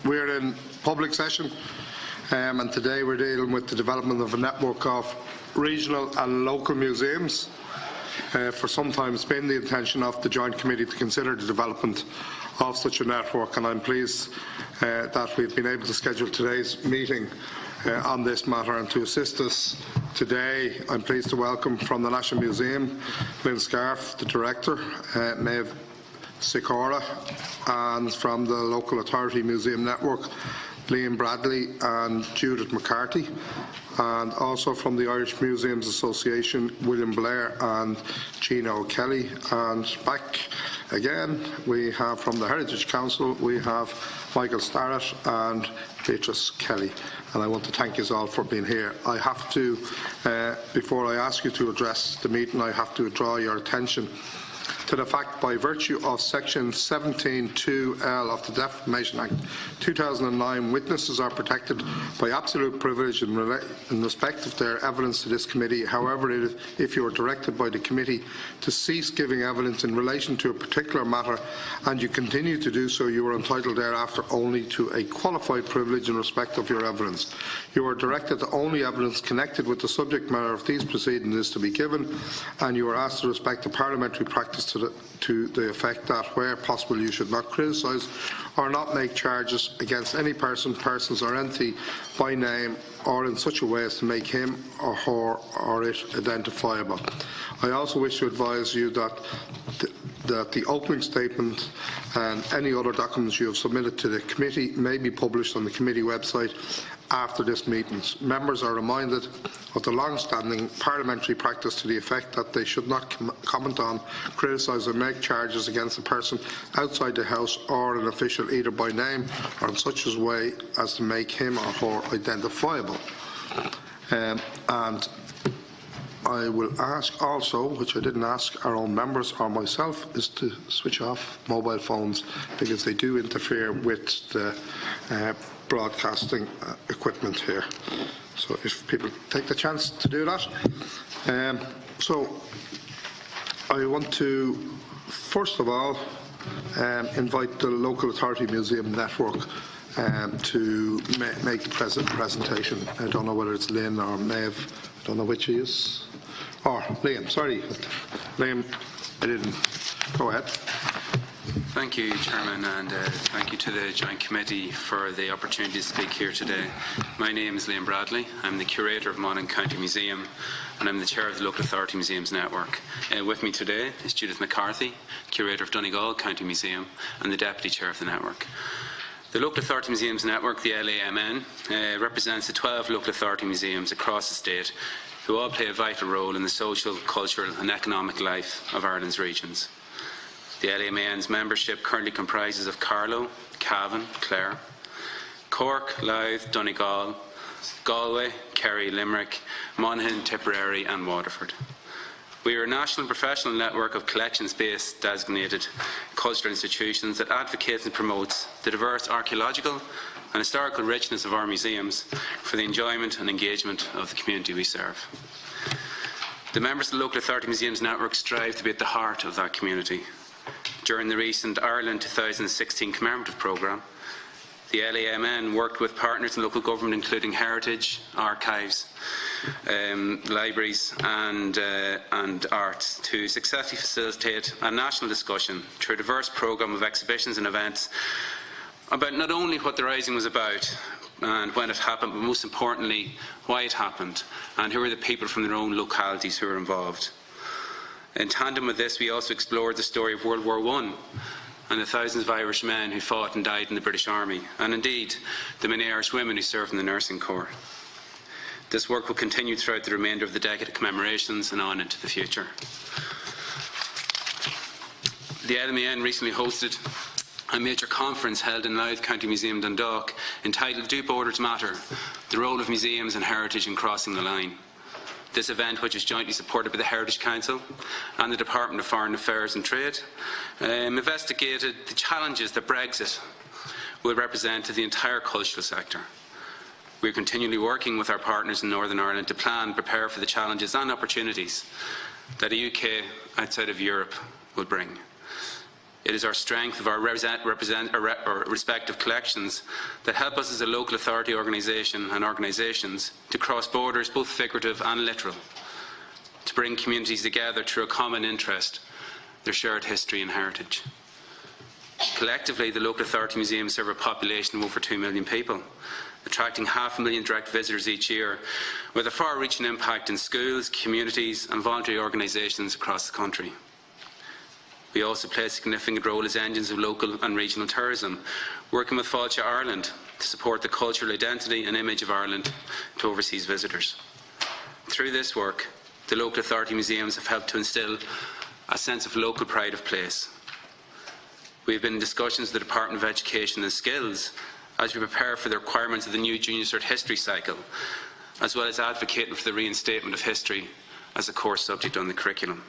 We're in public session, and today we're dealing with the development of a network of regional and local museums. For some time it's been the intention of the Joint Committee to consider the development of such a network, and I'm pleased that we've been able to schedule today's meeting on this matter. And to assist us today, I'm pleased to welcome from the National Museum Lynn Scarf, the Director, Niamh Smyth, and from the Local Authority Museum Network, Liam Bradley and Judith McCarthy, and also from the Irish Museums Association, William Blair and Gina O'Kelly. And back again, we have from the Heritage Council, we have Michael Starrett and Beatrice Kelly. And I want to thank you all for being here. I have to, before I ask you to address the meeting, I have to draw your attention to the fact, by virtue of Section 17(2)(l) of the Defamation Act 2009, witnesses are protected by absolute privilege in respect of their evidence to this committee. However, if you are directed by the committee to cease giving evidence in relation to a particular matter and you continue to do so, you are entitled thereafter only to a qualified privilege in respect of your evidence. You are directed that only evidence connected with the subject matter of these proceedings is to be given, and you are asked to respect the parliamentary practice to the effect that, where possible, you should not criticise or not make charges against any person, persons or entity by name or in such a way as to make him or her or it identifiable. I also wish to advise you that the opening statement and any other documents you have submitted to the committee may be published on the committee website after this meeting. Members are reminded of the long-standing parliamentary practice to the effect that they should not comment on, criticise or make charges against a person outside the House or an official either by name or in such a way as to make him or her identifiable. And I will ask also, which I didn't ask our own members or myself, is to switch off mobile phones because they do interfere with the broadcasting equipment here. So if people take the chance to do that. So I want to first of all invite the Local Authority Museum Network to make the presentation. I don't know whether it's Lynn or Niamh. I don't know which he is. Or Liam, sorry. Liam, I didn't. Go ahead. Thank you, Chairman, and thank you to the Joint Committee for the opportunity to speak here today. My name is Liam Bradley. I'm the Curator of Monaghan County Museum, and I'm the Chair of the Local Authority Museums Network. With me today is Judith McCarthy, Curator of Donegal County Museum, and the Deputy Chair of the Network. The Local Authority Museums Network, the LAMN, represents the 12 local authority museums across the state who all play a vital role in the social, cultural and economic life of Ireland's regions. The LAMN's membership currently comprises of Carlow, Cavan, Clare, Cork, Louth, Donegal, Galway, Kerry, Limerick, Monaghan, Tipperary and Waterford. We are a national professional network of collections-based designated cultural institutions that advocates and promotes the diverse archaeological and historical richness of our museums for the enjoyment and engagement of the community we serve. The members of the Local Authority Museums Network strive to be at the heart of that community. During the recent Ireland 2016 commemorative programme, the LAMN worked with partners in local government, including Heritage, Archives, libraries and arts, to successfully facilitate a national discussion through a diverse programme of exhibitions and events about not only what the Rising was about and when it happened, but most importantly, why it happened and who were the people from their own localities who were involved. In tandem with this, we also explored the story of World War I and the thousands of Irish men who fought and died in the British Army, and indeed the many Irish women who served in the nursing corps. This work will continue throughout the remainder of the decade of commemorations and on into the future. The LMAN recently hosted a major conference held in Louth County Museum, Dundalk, entitled Do Borders Matter? The Role of Museums and Heritage in Crossing the Line. This event, which was jointly supported by the Heritage Council and the Department of Foreign Affairs and Trade, investigated the challenges that Brexit will represent to the entire cultural sector. We are continually working with our partners in Northern Ireland to plan and prepare for the challenges and opportunities that a UK outside of Europe will bring. It is our strength of our respective collections that help us as a local authority organisation and organisations to cross borders, both figurative and literal, to bring communities together through a common interest, their shared history and heritage. Collectively, the local authority museums serve a population of over 2 million people, attracting 500,000 direct visitors each year, with a far-reaching impact in schools, communities and voluntary organisations across the country. We also play a significant role as engines of local and regional tourism, working with Fáilte Ireland to support the cultural identity and image of Ireland to overseas visitors. Through this work, the local authority museums have helped to instil a sense of local pride of place. We have been in discussions with the Department of Education and Skills as we prepare for the requirements of the new Junior Cert History cycle, as well as advocating for the reinstatement of history as a core subject on the curriculum.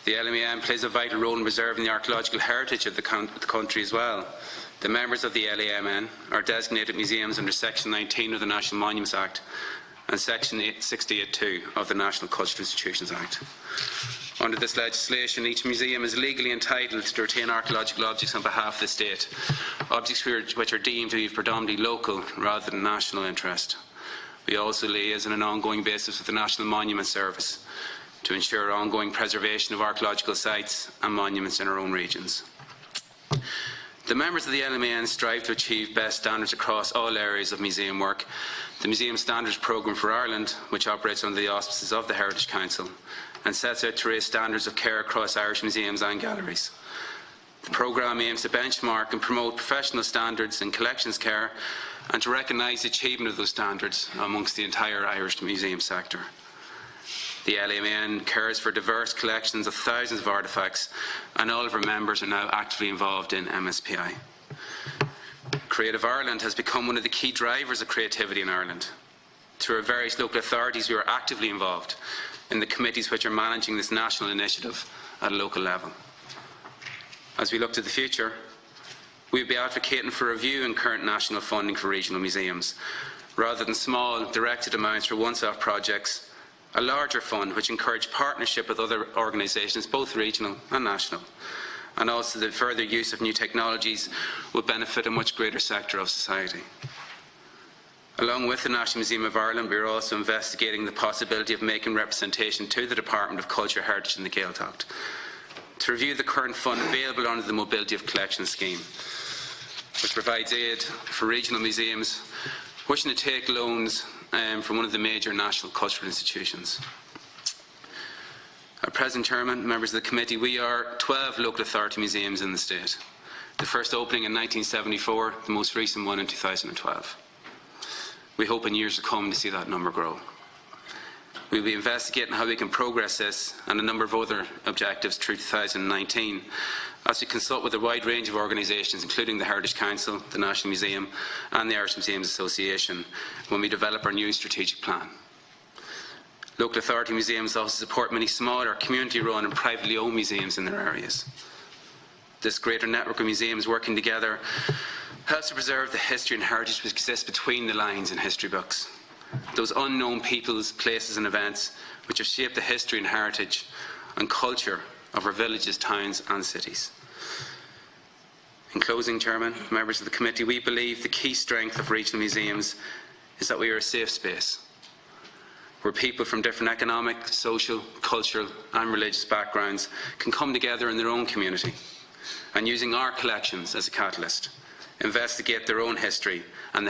The LMAN plays a vital role in preserving the archaeological heritage of the country as well. The members of the LAMN are designated museums under Section 19 of the National Monuments Act and Section 68(2) of the National Cultural Institutions Act. Under this legislation, each museum is legally entitled to retain archaeological objects on behalf of the state, objects which are deemed to be predominantly local rather than national interest. We also liaise on an ongoing basis with the National Monument Service to ensure ongoing preservation of archaeological sites and monuments in our own regions. The members of the LMAN strive to achieve best standards across all areas of museum work. The Museum Standards Programme for Ireland, which operates under the auspices of the Heritage Council, and sets out to raise standards of care across Irish museums and galleries. The programme aims to benchmark and promote professional standards in collections care and to recognise the achievement of those standards amongst the entire Irish museum sector. The LMN cares for diverse collections of thousands of artefacts, and all of our members are now actively involved in MSPI. Creative Ireland has become one of the key drivers of creativity in Ireland. Through our various local authorities, we are actively involved in the committees which are managing this national initiative at a local level. As we look to the future, we will be advocating for review in current national funding for regional museums, rather than small, directed amounts for once-off projects. A larger fund which encourage partnership with other organisations, both regional and national, and also the further use of new technologies will benefit a much greater sector of society. Along with the National Museum of Ireland, we are also investigating the possibility of making representation to the Department of Culture, Heritage and the Gaeltacht to review the current fund available under the Mobility of Collections scheme, which provides aid for regional museums wishing to take loans from one of the major national cultural institutions. At present, Chairman, members of the committee, we are 12 local authority museums in the state. The first opening in 1974, the most recent one in 2012. We hope in years to come to see that number grow. We will be investigating how we can progress this and a number of other objectives through 2019 as we consult with a wide range of organisations, including the Heritage Council, the National Museum and the Irish Museums Association, when we develop our new strategic plan. Local authority museums also support many smaller community-run and privately owned museums in their areas. This greater network of museums working together helps to preserve the history and heritage which exists between the lines in history books. Those unknown peoples, places and events which have shaped the history and heritage and culture of our villages, towns and cities. In closing, Chairman, members of the committee, we believe the key strength of regional museums is that we are a safe space where people from different economic, social, cultural and religious backgrounds can come together in their own community and, using our collections as a catalyst, investigate their own history and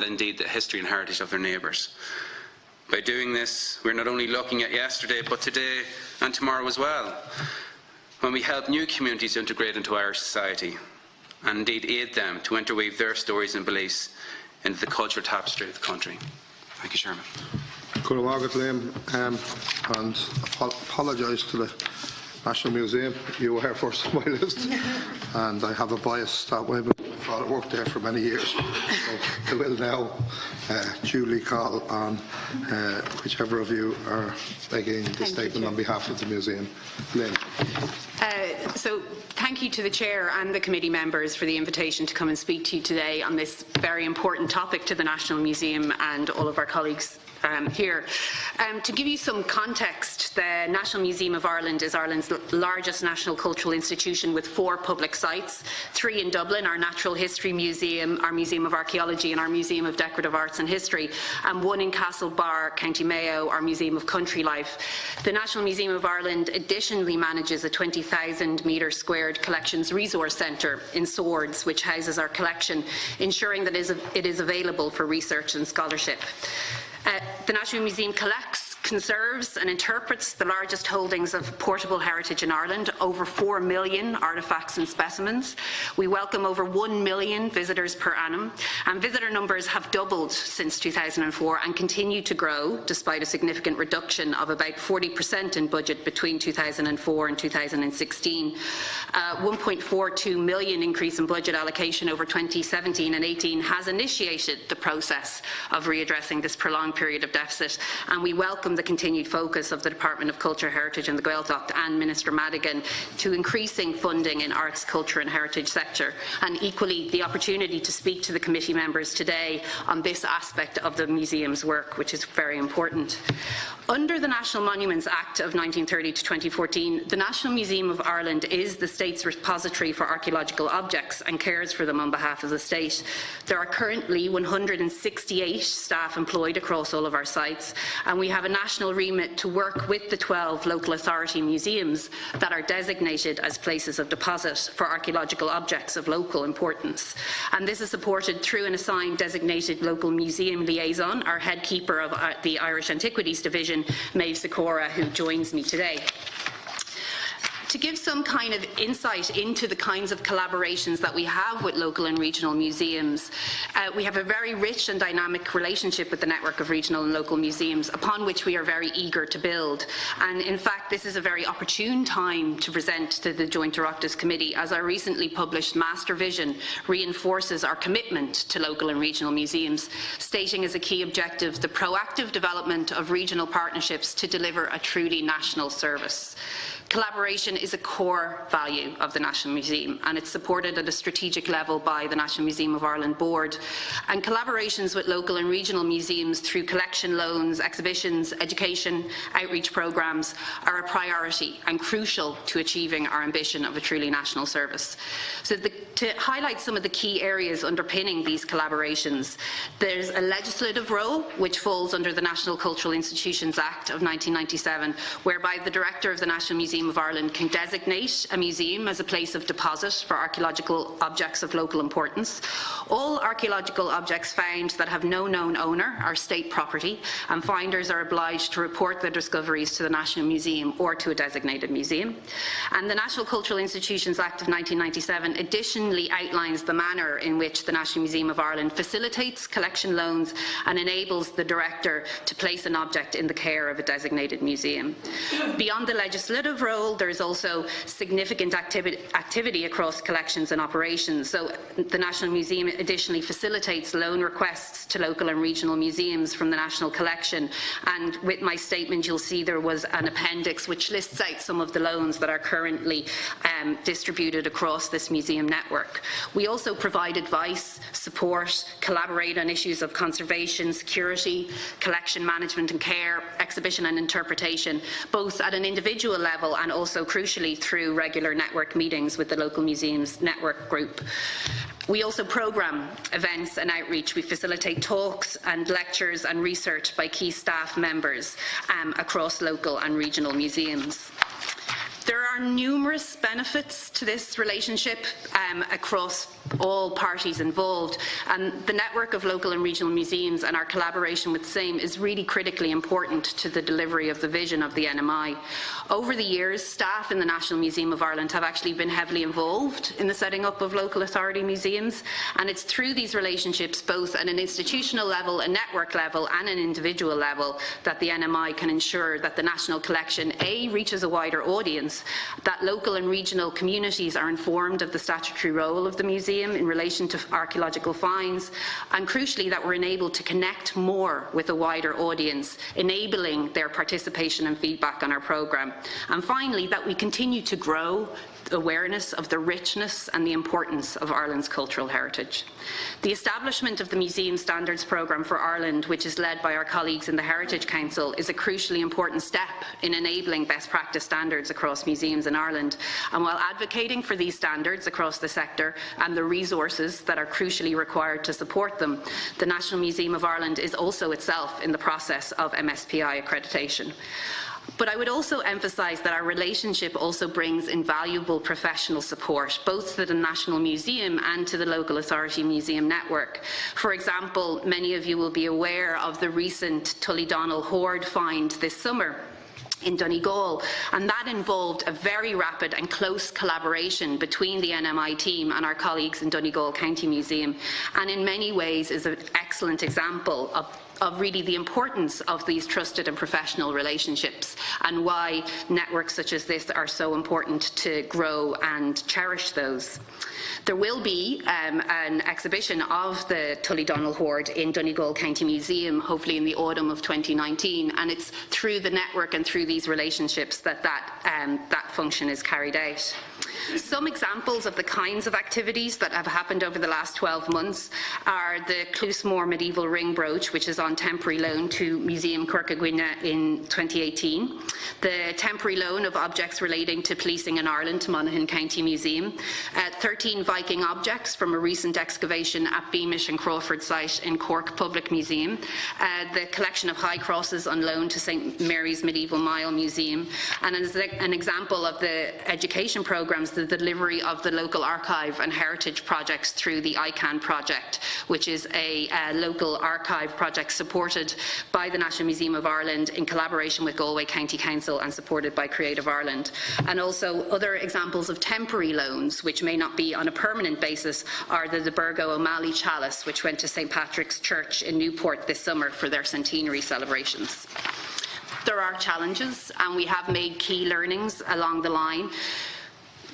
indeed the history and heritage of their neighbours. By doing this, we're not only looking at yesterday but today and tomorrow as well, when we help new communities integrate into Irish society and indeed aid them to interweave their stories and beliefs into the cultural tapestry of the country. Thank you, Chairman. Good morning, Liam, and apologise to the National Museum. You were first on my list, and I have a bias that way, but I thought I worked there for many years. So I will now duly call on whichever of you are making the statement on behalf of the museum. Lynn. So thank you to the Chair and the committee members for the invitation to come and speak to you today on this very important topic to the National Museum and all of our colleagues here. To give you some context, the National Museum of Ireland is Ireland's largest national cultural institution with 4 public sites, 3 in Dublin, our Natural History Museum, our Museum of Archaeology and our Museum of Decorative Arts and History, and 1 in Castlebar, County Mayo, our Museum of Country Life. The National Museum of Ireland additionally manages a 20,000 metre squared collections resource centre in Swords, which houses our collection, ensuring that it is available for research and scholarship. The National Museum collects, conserves and interprets the largest holdings of portable heritage in Ireland, over 4 million artefacts and specimens. We welcome over 1 million visitors per annum, and visitor numbers have doubled since 2004 and continue to grow despite a significant reduction of about 40% in budget between 2004 and 2016. 1.42 million increase in budget allocation over 2017 and 18 has initiated the process of readdressing this prolonged period of deficit, and we welcome the continued focus of the Department of Culture, Heritage and the Gaeltacht and Minister Madigan to increasing funding in arts, culture and heritage sector, and equally the opportunity to speak to the committee members today on this aspect of the museum's work, which is very important. Under the National Monuments Act of 1930 to 2014, the National Museum of Ireland is the state's repository for archaeological objects and cares for them on behalf of the state. There are currently 168 staff employed across all of our sites, and we have a national remit to work with the 12 local authority museums that are designated as places of deposit for archaeological objects of local importance. And this is supported through an assigned designated local museum liaison, our head keeper of the Irish Antiquities Division, Maeve Sikora, who joins me today. To give some kind of insight into the kinds of collaborations that we have with local and regional museums, we have a very rich and dynamic relationship with the network of regional and local museums, upon which we are very eager to build. And in fact, this is a very opportune time to present to the Joint Oireachtas Committee, as our recently published Master Vision reinforces our commitment to local and regional museums, stating as a key objective the proactive development of regional partnerships to deliver a truly national service. Collaboration is a core value of the National Museum, and it's supported at a strategic level by the National Museum of Ireland Board. And collaborations with local and regional museums through collection loans, exhibitions, education, outreach programmes are a priority and crucial to achieving our ambition of a truly national service. So to highlight some of the key areas underpinning these collaborations, there's a legislative role which falls under the National Cultural Institutions Act of 1997, whereby the Director of the National Museum of Ireland can designate a museum as a place of deposit for archaeological objects of local importance. All archaeological objects found that have no known owner are state property, and finders are obliged to report their discoveries to the National Museum or to a designated museum. And the National Cultural Institutions Act of 1997 additionally outlines the manner in which the National Museum of Ireland facilitates collection loans and enables the Director to place an object in the care of a designated museum. Beyond the legislative role, there is also significant activity across collections and operations. So the National Museum additionally facilitates loan requests to local and regional museums from the national collection. And with my statement, you'll see there was an appendix which lists out some of the loans that are currently distributed across this museum network. We also provide advice, support, collaborate on issues of conservation, security, collection management and care, exhibition and interpretation, both at an individual level and also crucially through regular network meetings with the local museums network group. We also programme events and outreach. We facilitate talks and lectures and research by key staff members across local and regional museums. There are numerous benefits to this relationship across all parties involved, and the network of local and regional museums and our collaboration with the same is really critically important to the delivery of the vision of the NMI. Over the years, staff in the National Museum of Ireland have actually been heavily involved in the setting up of local authority museums, and it's through these relationships, both at an institutional level, a network level and an individual level, that the NMI can ensure that the national collection reaches a wider audience, that local and regional communities are informed of the statutory role of the museum in relation to archaeological finds, and crucially that we're enabled to connect more with a wider audience, enabling their participation and feedback on our programme. And finally, that we continue to grow awareness of the richness and the importance of Ireland's cultural heritage. The establishment of the Museum Standards Programme for Ireland, which is led by our colleagues in the Heritage Council, is a crucially important step in enabling best practice standards across museums in Ireland. And while advocating for these standards across the sector and the resources that are crucially required to support them, the National Museum of Ireland is also itself in the process of MSPI accreditation. But I would also emphasise that our relationship also brings invaluable professional support, both to the National Museum and to the local authority museum network. For example, many of you will be aware of the recent Tullydonnell hoard find this summer in Donegal, and that involved a very rapid and close collaboration between the NMI team and our colleagues in Donegal County Museum, and in many ways is an excellent example of really the importance of these trusted and professional relationships and why networks such as this are so important to grow and cherish those. There will be an exhibition of the Tullydonnell hoard in Donegal County Museum, hopefully in the autumn of 2019, and it's through the network and through these relationships that that function is carried out. Some examples of the kinds of activities that have happened over the last 12 months are the Clusmore medieval ring brooch, which is on temporary loan to Museum Corcagwina in 2018, the temporary loan of objects relating to policing in Ireland to Monaghan County Museum, 13 Viking objects from a recent excavation at Beamish and Crawford site in Cork Public Museum, the collection of high crosses on loan to St Mary's Medieval Mile Museum, and as an example of the education programmes, the delivery of the local archive and heritage projects through the ICANN project, which is a local archive project supported by the National Museum of Ireland in collaboration with Galway County Council and supported by Creative Ireland. And also other examples of temporary loans, which may not be on a permanent basis, are the Burgo O'Malley chalice, which went to St Patrick's Church in Newport this summer for their centenary celebrations. There are challenges, and we have made key learnings along the line.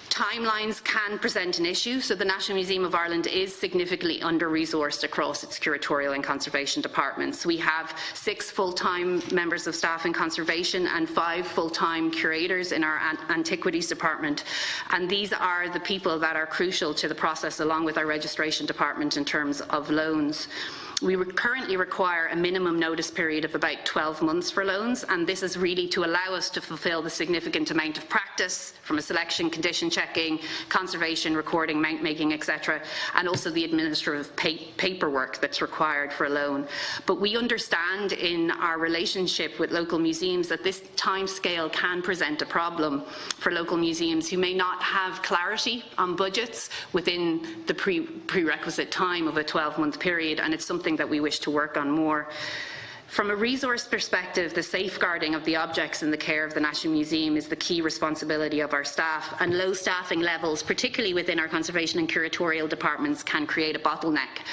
Timelines can present an issue, so the National Museum of Ireland is significantly under-resourced across its curatorial and conservation departments. We have 6 full-time members of staff in conservation and 5 full-time curators in our antiquities department, and these are the people that are crucial to the process along with our registration department in terms of loans. We currently require a minimum notice period of about 12 months for loans, and this is really to allow us to fulfil the significant amount of practice from a selection, condition checking, conservation, recording, mount making, etc., and also the administrative paperwork that's required for a loan. But we understand in our relationship with local museums that this timescale can present a problem for local museums who may not have clarity on budgets within the prerequisite time of a 12-month period, and it's something that we wish to work on more. From a resource perspective, the safeguarding of the objects in the care of the National Museum is the key responsibility of our staff, and low staffing levels, particularly within our conservation and curatorial departments, can create a bottleneck.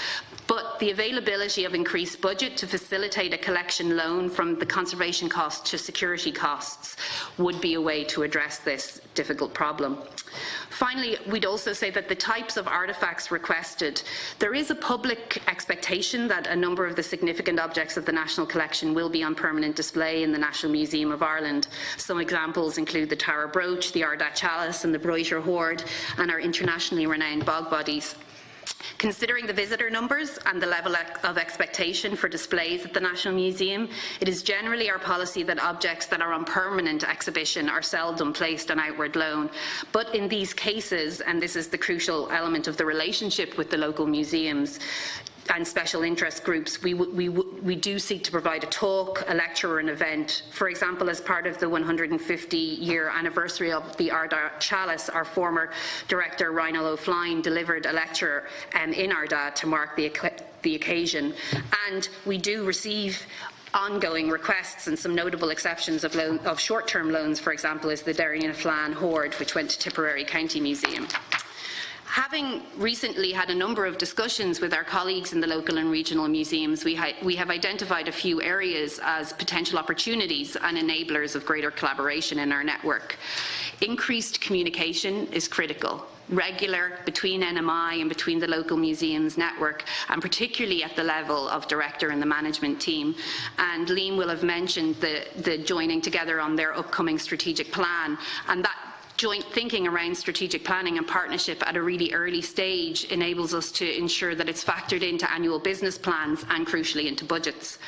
But the availability of increased budget to facilitate a collection loan from the conservation costs to security costs would be a way to address this difficult problem. Finally, we'd also say that the types of artefacts requested, there is a public expectation that a number of the significant objects of the National Collection will be on permanent display in the National Museum of Ireland. Some examples include the Tower Brooch, the Ardagh Chalice and the Broighter Hoard, and our internationally renowned bog bodies. Considering the visitor numbers and the level of expectation for displays at the National Museum, it is generally our policy that objects that are on permanent exhibition are seldom placed on outward loan. But in these cases, and this is the crucial element of the relationship with the local museums and special interest groups, we do seek to provide a talk, a lecture or an event. For example, as part of the 150-year anniversary of the Ardagh Chalice, our former director Reinald O'Flynn delivered a lecture in Ardagh to mark the occasion, and we do receive ongoing requests, and some notable exceptions of short-term loans, for example, is the Derry na Fleadh hoard, which went to Tipperary County Museum. Having recently had a number of discussions with our colleagues in the local and regional museums, we have identified a few areas as potential opportunities and enablers of greater collaboration in our network. Increased communication is critical. Regular between NMI and between the local museums network, and particularly at the level of director and the management team. And Liam will have mentioned the joining together on their upcoming strategic plan, and that joint thinking around strategic planning and partnership at a really early stage enables us to ensure that it's factored into annual business plans and, crucially, into budgets.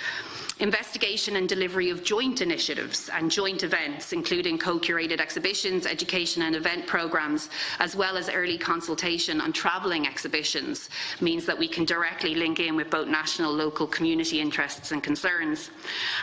Investigation and delivery of joint initiatives and joint events, including co-curated exhibitions, education and event programmes, as well as early consultation on travelling exhibitions, means that we can directly link in with both national, local, community interests and concerns.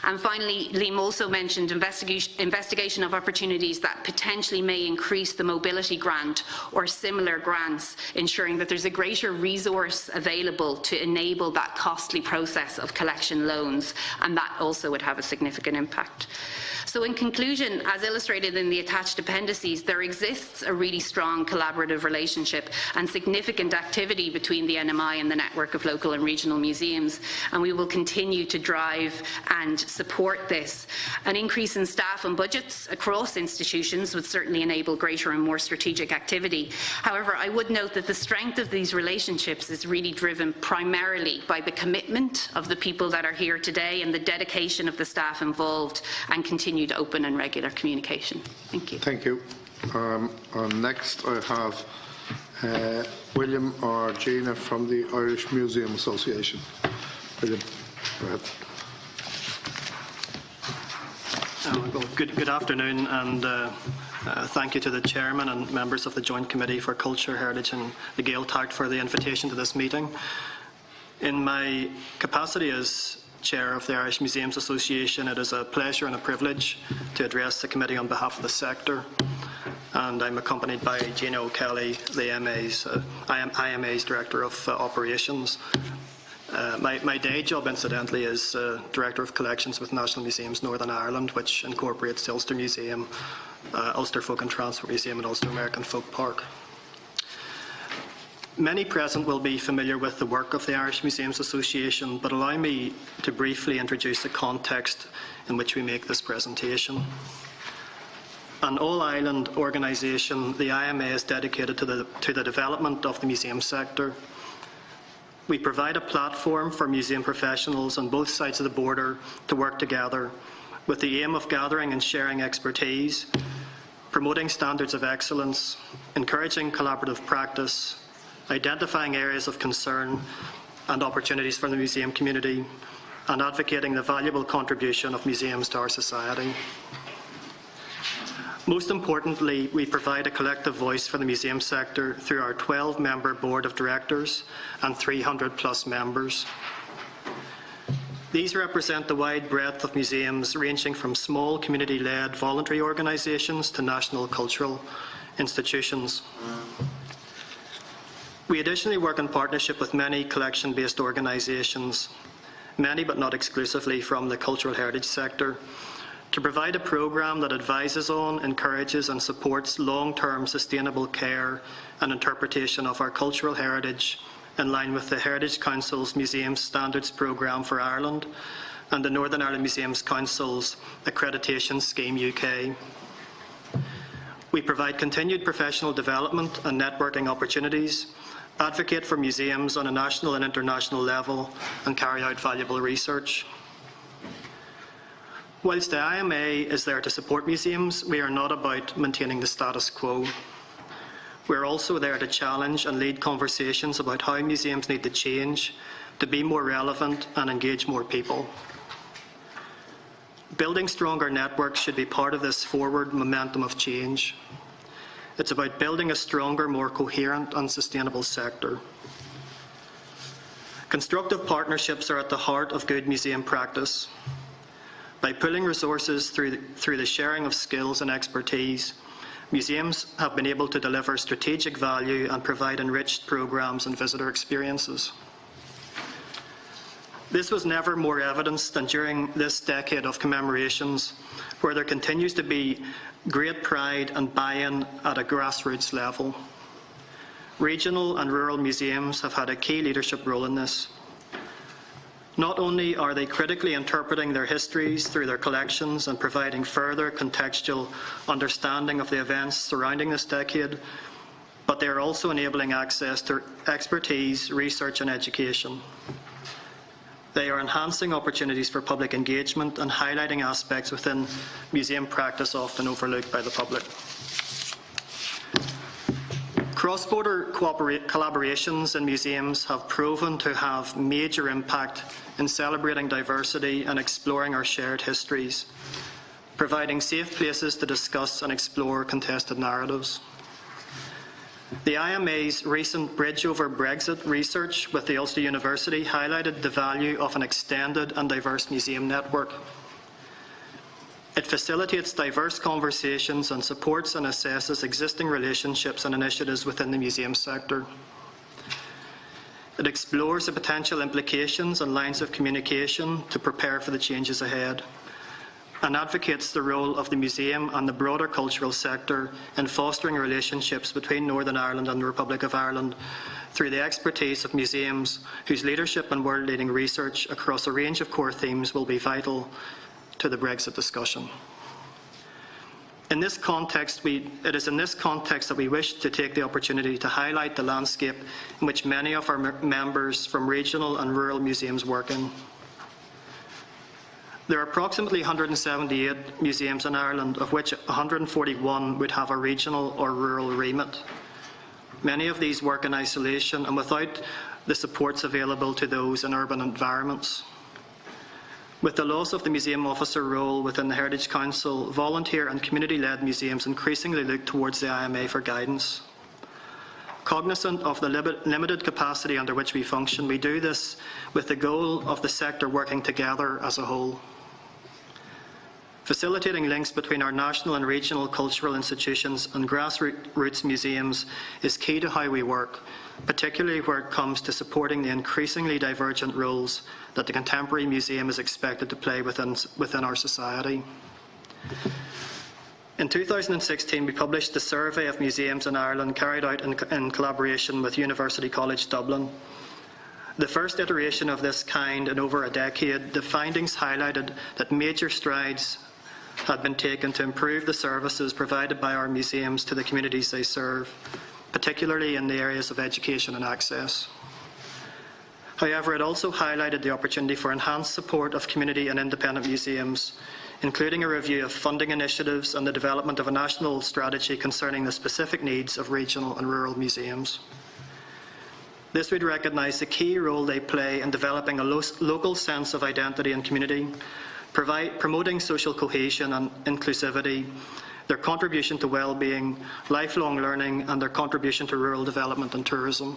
And finally, Liam also mentioned investigation of opportunities that potentially may increase the mobility grant or similar grants, ensuring that there's a greater resource available to enable that costly process of collection loans, and that also would have a significant impact. So in conclusion, as illustrated in the attached appendices, there exists a really strong collaborative relationship and significant activity between the NMI and the network of local and regional museums, and we will continue to drive and support this. An increase in staff and budgets across institutions would certainly enable greater and more strategic activity. However, I would note that the strength of these relationships is really driven primarily by the commitment of the people that are here today and the dedication of the staff involved, and continued open and regular communication. Thank you. Thank you. Next, I have William or Gina from the Irish Museum Association. William, go ahead. Well, good afternoon, and thank you to the Chairman and members of the Joint Committee for Culture, Heritage and the Gaeltacht for the invitation to this meeting. In my capacity as Chair of the Irish Museums Association, it is a pleasure and a privilege to address the committee on behalf of the sector. And I'm accompanied by Gina O'Kelly, the IMA's Director of Operations. My day job, incidentally, is Director of Collections with National Museums Northern Ireland, which incorporates the Ulster Museum, Ulster Folk and Transport Museum and Ulster American Folk Park. Many present will be familiar with the work of the Irish Museums Association, but allow me to briefly introduce the context in which we make this presentation. An all-island organisation, the IMA is dedicated to the development of the museum sector. We provide a platform for museum professionals on both sides of the border to work together with the aim of gathering and sharing expertise, promoting standards of excellence, encouraging collaborative practice, identifying areas of concern and opportunities for the museum community, and advocating the valuable contribution of museums to our society. Most importantly, we provide a collective voice for the museum sector through our 12-member board of directors and 300+ members. These represent the wide breadth of museums, ranging from small community-led voluntary organisations to national cultural institutions. We additionally work in partnership with many collection-based organisations, many but not exclusively from the cultural heritage sector, to provide a programme that advises on, encourages and supports long-term sustainable care and interpretation of our cultural heritage in line with the Heritage Council's Museum Standards Programme for Ireland and the Northern Ireland Museums Council's Accreditation Scheme UK. We provide continued professional development and networking opportunities, advocate for museums on a national and international level, and carry out valuable research. Whilst the IMA is there to support museums, we are not about maintaining the status quo. We are also there to challenge and lead conversations about how museums need to change to be more relevant and engage more people. Building stronger networks should be part of this forward momentum of change. It's about building a stronger, more coherent and sustainable sector. Constructive partnerships are at the heart of good museum practice. By pooling resources through the sharing of skills and expertise, museums have been able to deliver strategic value and provide enriched programmes and visitor experiences. This was never more evidenced than during this decade of commemorations, where there continues to be great pride and buy-in at a grassroots level. Regional and rural museums have had a key leadership role in this. Not only are they critically interpreting their histories through their collections and providing further contextual understanding of the events surrounding this decade, but they are also enabling access to expertise, research and education. They are enhancing opportunities for public engagement and highlighting aspects within museum practice often overlooked by the public. Cross-border collaborations in museums have proven to have major impact in celebrating diversity and exploring our shared histories, providing safe places to discuss and explore contested narratives. The IMA's recent Bridge over Brexit research with the Ulster University highlighted the value of an extended and diverse museum network. It facilitates diverse conversations and supports and assesses existing relationships and initiatives within the museum sector. It explores the potential implications and lines of communication to prepare for the changes ahead, and advocates the role of the museum and the broader cultural sector in fostering relationships between Northern Ireland and the Republic of Ireland through the expertise of museums whose leadership and world-leading research across a range of core themes will be vital to the Brexit discussion. It is in this context that we wish to take the opportunity to highlight the landscape in which many of our members from regional and rural museums work in. There are approximately 178 museums in Ireland, of which 141 would have a regional or rural remit. Many of these work in isolation and without the supports available to those in urban environments. With the loss of the museum officer role within the Heritage Council, volunteer and community-led museums increasingly look towards the IMA for guidance. Cognizant of the limited capacity under which we function, we do this with the goal of the sector working together as a whole. Facilitating links between our national and regional cultural institutions and grassroots museums is key to how we work, particularly where it comes to supporting the increasingly divergent roles that the contemporary museum is expected to play within our society. In 2016, we published the Survey of Museums in Ireland, carried out in collaboration with University College Dublin. The first iteration of this kind in over a decade, the findings highlighted that major strides had been taken to improve the services provided by our museums to the communities they serve, particularly in the areas of education and access. However, it also highlighted the opportunity for enhanced support of community and independent museums, including a review of funding initiatives and the development of a national strategy concerning the specific needs of regional and rural museums. This would recognise the key role they play in developing a local sense of identity and community, promoting social cohesion and inclusivity, their contribution to well-being, lifelong learning, and their contribution to rural development and tourism.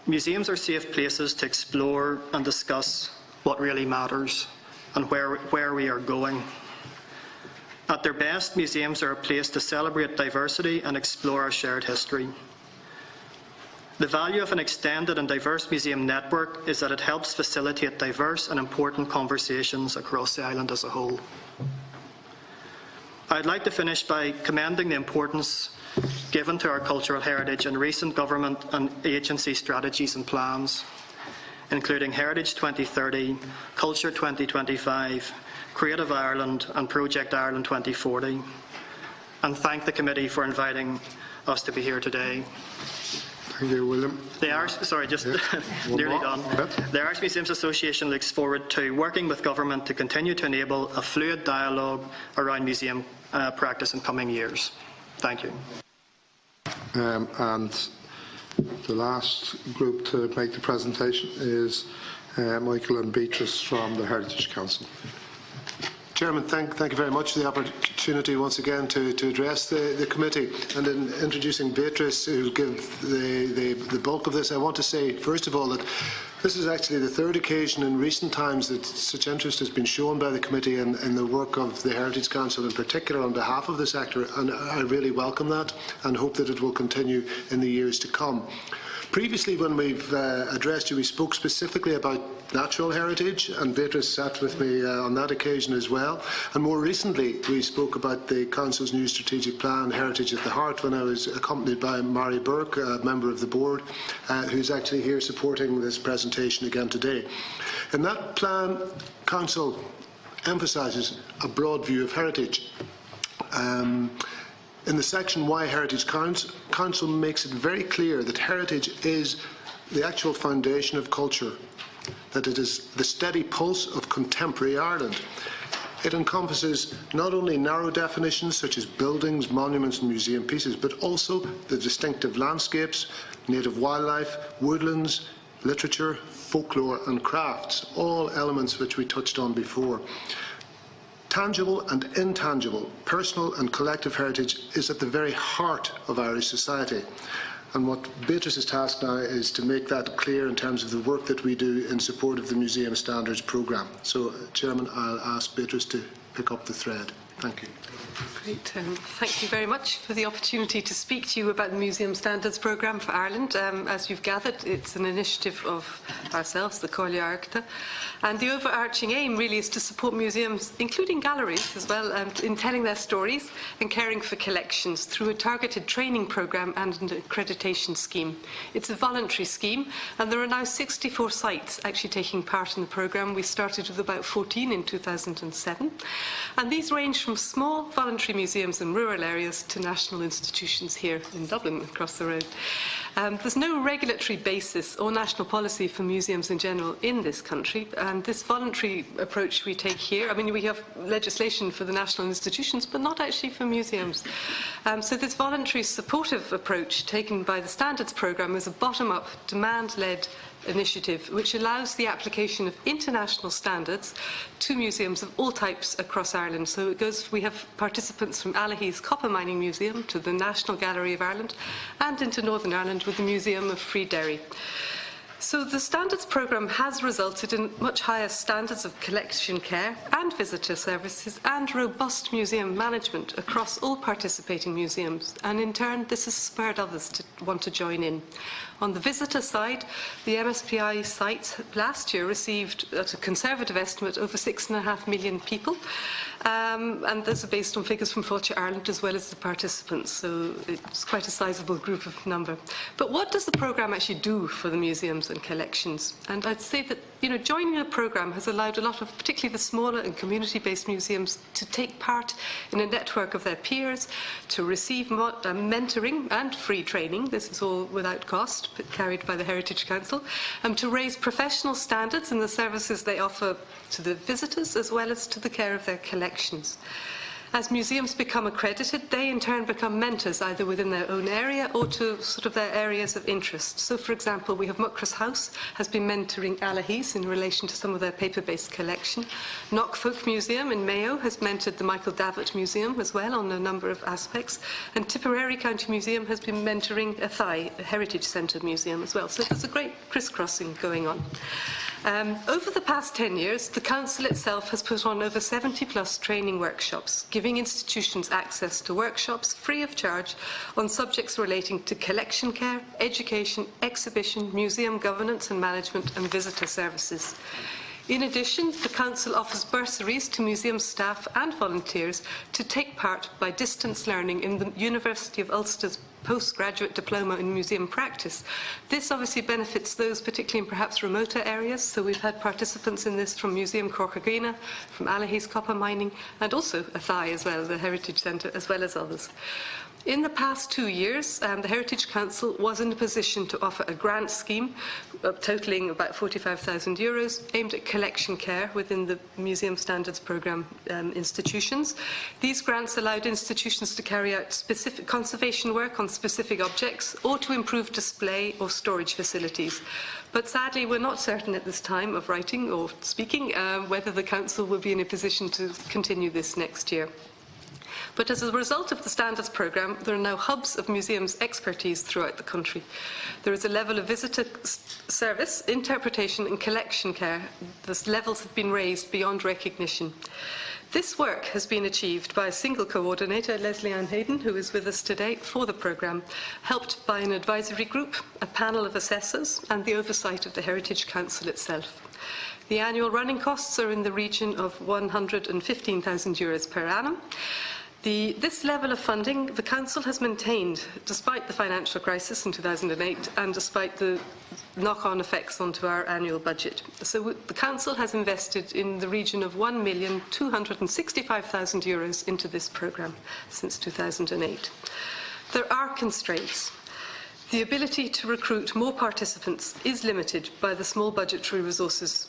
Museums are safe places to explore and discuss what really matters and where we are going. At their best, museums are a place to celebrate diversity and explore our shared history. The value of an extended and diverse museum network is that it helps facilitate diverse and important conversations across the island as a whole. I'd like to finish by commending the importance given to our cultural heritage in recent government and agency strategies and plans, including Heritage 2030, Culture 2025, Creative Ireland and Project Ireland 2040, and thank the committee for inviting us to be here today. Thank you, William. Nearly done. The Irish Museums Association looks forward to working with government to continue to enable a fluid dialogue around museum practice in coming years. Thank you. And the last group to make the presentation is Michael and Beatrice from the Heritage Council. Chairman, thank you very much for the opportunity once again to address the committee. And in introducing Beatrice, who will give the bulk of this, I want to say, first of all, that this is actually the third occasion in recent times that such interest has been shown by the committee in the work of the Heritage Council, in particular on behalf of the sector, and I really welcome that and hope that it will continue in the years to come. Previously, when we've addressed you, we spoke specifically about natural heritage, and Beatrice sat with me on that occasion as well. And more recently, we spoke about the Council's new strategic plan, Heritage at the Heart, when I was accompanied by Mary Burke, a member of the board, who's actually here supporting this presentation again today. In that plan, Council emphasises a broad view of heritage. In the section Why Heritage Counts, Council makes it very clear that heritage is the actual foundation of culture, that it is the steady pulse of contemporary Ireland. It encompasses not only narrow definitions such as buildings, monuments and museum pieces, but also the distinctive landscapes, native wildlife, woodlands, literature, folklore and crafts, all elements which we touched on before. Tangible and intangible, personal and collective heritage is at the very heart of Irish society. And what Beatrice's task now is to make that clear in terms of the work that we do in support of the Museum Standards programme. So, Chairman, I'll ask Beatrice to pick up the thread. Thank you. Great. Thank you very much for the opportunity to speak to you about the Museum Standards Programme for Ireland. As you've gathered, it's an initiative of ourselves, the Oireachtas, and the overarching aim really is to support museums, including galleries as well, in telling their stories and caring for collections through a targeted training programme and an accreditation scheme. It's a voluntary scheme, and there are now 64 sites actually taking part in the programme. We started with about 14 in 2007, and these range from small voluntary museums in rural areas to national institutions here in Dublin, across the road. There's no regulatory basis or national policy for museums in general in this country, and this voluntary approach we take here, I mean, we have legislation for the national institutions, but not actually for museums. So this voluntary supportive approach taken by the Standards Programme is a bottom-up, demand-led initiative which allows the application of international standards to museums of all types across Ireland. So it goes, we have participants from Healy-Rae's Copper Mining Museum to the National Gallery of Ireland and into Northern Ireland with the Museum of Free Derry. So the Standards Programme has resulted in much higher standards of collection care and visitor services and robust museum management across all participating museums, and in turn this has spurred others to want to join in. On the visitor side, the MSPI site last year received, at a conservative estimate, over 6.5 million people, and those are based on figures from Fáilte Ireland as well as the participants, so it's quite a sizable group of number. But what does the programme actually do for the museums and collections? And I'd say that, you know, joining the programme has allowed a lot of, particularly the smaller and community-based museums, to take part in a network of their peers, to receive mentoring and free training. This is all without cost, but carried by the Heritage Council, to raise professional standards in the services they offer to the visitors as well as to the care of their collections. As museums become accredited, they in turn become mentors either within their own area or to sort of their areas of interest. So, for example, we have Muckross House has been mentoring Healy-Rae in relation to some of their paper-based collection. Knock Folk Museum in Mayo has mentored the Michael Davitt Museum as well on a number of aspects. And Tipperary County Museum has been mentoring Athy, a Heritage Centre Museum as well. So there's a great crisscrossing going on. Over the past 10 years, the Council itself has put on over 70+ training workshops, giving institutions access to workshops free of charge on subjects relating to collection care, education, exhibition, museum governance and management, and visitor services. In addition, the Council offers bursaries to museum staff and volunteers to take part by distance learning in the University of Ulster's postgraduate diploma in museum practice. This obviously benefits those particularly in perhaps remoter areas, so we've had participants in this from Museum Corcagina, from Healy-Rae's Copper Mining, and also Athy as well, the Heritage Centre, as well as others. In the past 2 years, the Heritage Council was in a position to offer a grant scheme totalling about €45,000 aimed at collection care within the Museum Standards Programme institutions. These grants allowed institutions to carry out specific conservation work on specific objects or to improve display or storage facilities. But sadly, we're not certain at this time of writing or speaking whether the Council will be in a position to continue this next year. But as a result of the Standards Programme, there are now hubs of museums' expertise throughout the country. There is a level of visitor service, interpretation and collection care. The levels have been raised beyond recognition. This work has been achieved by a single coordinator, Lesley-Ann Heydon, who is with us today for the programme, helped by an advisory group, a panel of assessors and the oversight of the Heritage Council itself. The annual running costs are in the region of €115,000 per annum. This level of funding the Council has maintained despite the financial crisis in 2008 and despite the knock-on effects onto our annual budget. So the Council has invested in the region of €1,265,000 into this programme since 2008. There are constraints. The ability to recruit more participants is limited by the small budgetary resources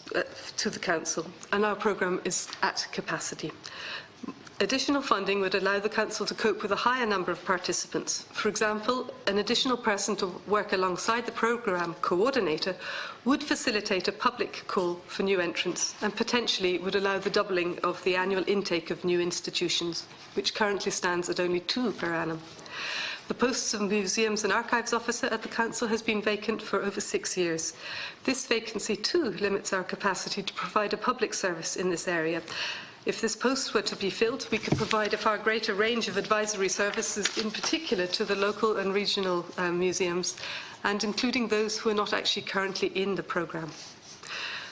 to the Council, and our programme is at capacity. Additional funding would allow the Council to cope with a higher number of participants. For example, an additional person to work alongside the programme coordinator would facilitate a public call for new entrants and potentially would allow the doubling of the annual intake of new institutions, which currently stands at only 2 per annum. The posts of Museums and Archives Officer at the Council has been vacant for over 6 years. This vacancy too limits our capacity to provide a public service in this area. If this post were to be filled, we could provide a far greater range of advisory services, in particular to the local and regional museums, and including those who are not actually currently in the programme.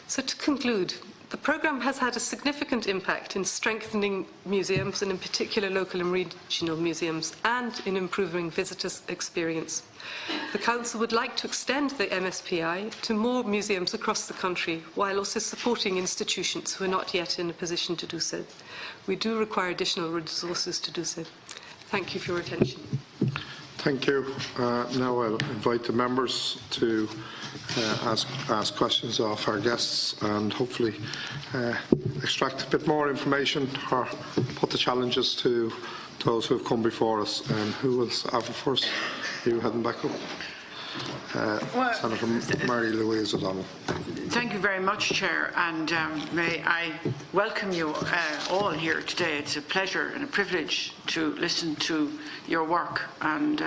So to conclude, the programme has had a significant impact in strengthening museums, and in particular local and regional museums, and in improving visitors' experience. The Council would like to extend the MSPI to more museums across the country, while also supporting institutions who are not yet in a position to do so. We do require additional resources to do so. Thank you for your attention. Thank you. Now I'll invite the members to ask questions of our guests and hopefully extract a bit more information or put the challenges to those who have come before us. Who will have it first? You heading back up? Senator Mary Louise O'Donnell. Thank you very much, Chair, and may I welcome you all here today. It's a pleasure and a privilege to listen to your work and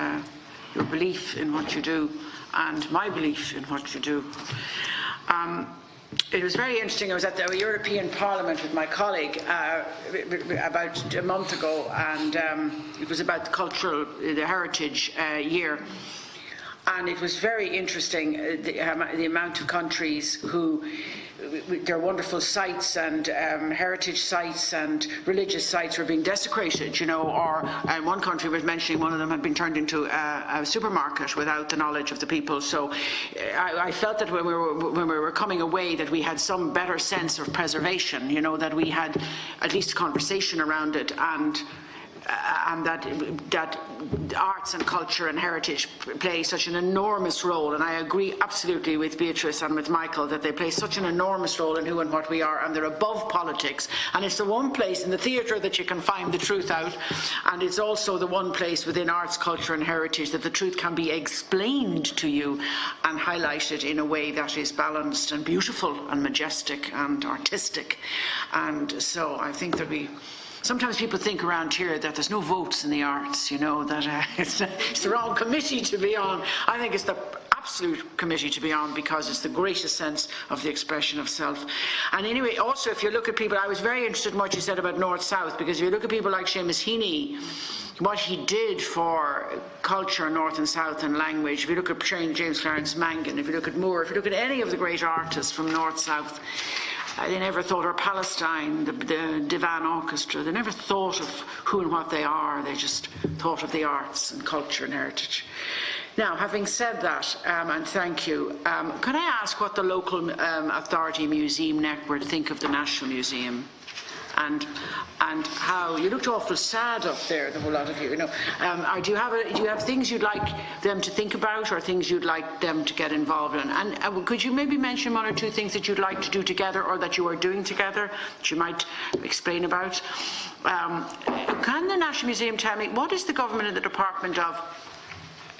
your belief in what you do and my belief in what you do. It was very interesting. I was at the European Parliament with my colleague about a month ago, and it was about the heritage year. And it was very interesting, the amount of countries who, their wonderful sites and heritage sites and religious sites were being desecrated, you know, or one country was mentioning one of them had been turned into a supermarket without the knowledge of the people. So I felt that when we were coming away that we had some better sense of preservation, you know, that we had at least a conversation around it, and that arts and culture and heritage play such an enormous role, and I agree absolutely with Beatrice and with Michael that they play such an enormous role in who and what we are, and they're above politics, and it's the one place in the theatre that you can find the truth out, and it's also the one place within arts, culture and heritage that the truth can be explained to you and highlighted in a way that is balanced and beautiful and majestic and artistic. And so I think that sometimes people think around here that there's no votes in the arts, you know, that it's the wrong committee to be on. I think it's the absolute committee to be on, because it's the greatest sense of the expression of self. And anyway, also if you look at people, I was very interested in what you said about North-South, because if you look at people like Seamus Heaney, what he did for culture, North and South, and language, if you look at James Clarence Mangan, if you look at Moore, if you look at any of the great artists from North-South, they never thought, or Palestine, the Divan Orchestra, they never thought of who and what they are, they just thought of the arts and culture and heritage. Now, having said that, and thank you, can I ask what the local authority museum network think of the National Museum? And how you looked awful sad up there, the whole lot of you. You know, do you have things you'd like them to think about, or things you'd like them to get involved in? And could you maybe mention one or two things that you'd like to do together, or that you are doing together, that you might explain about? Can the National Museum tell me what is the government and the Department of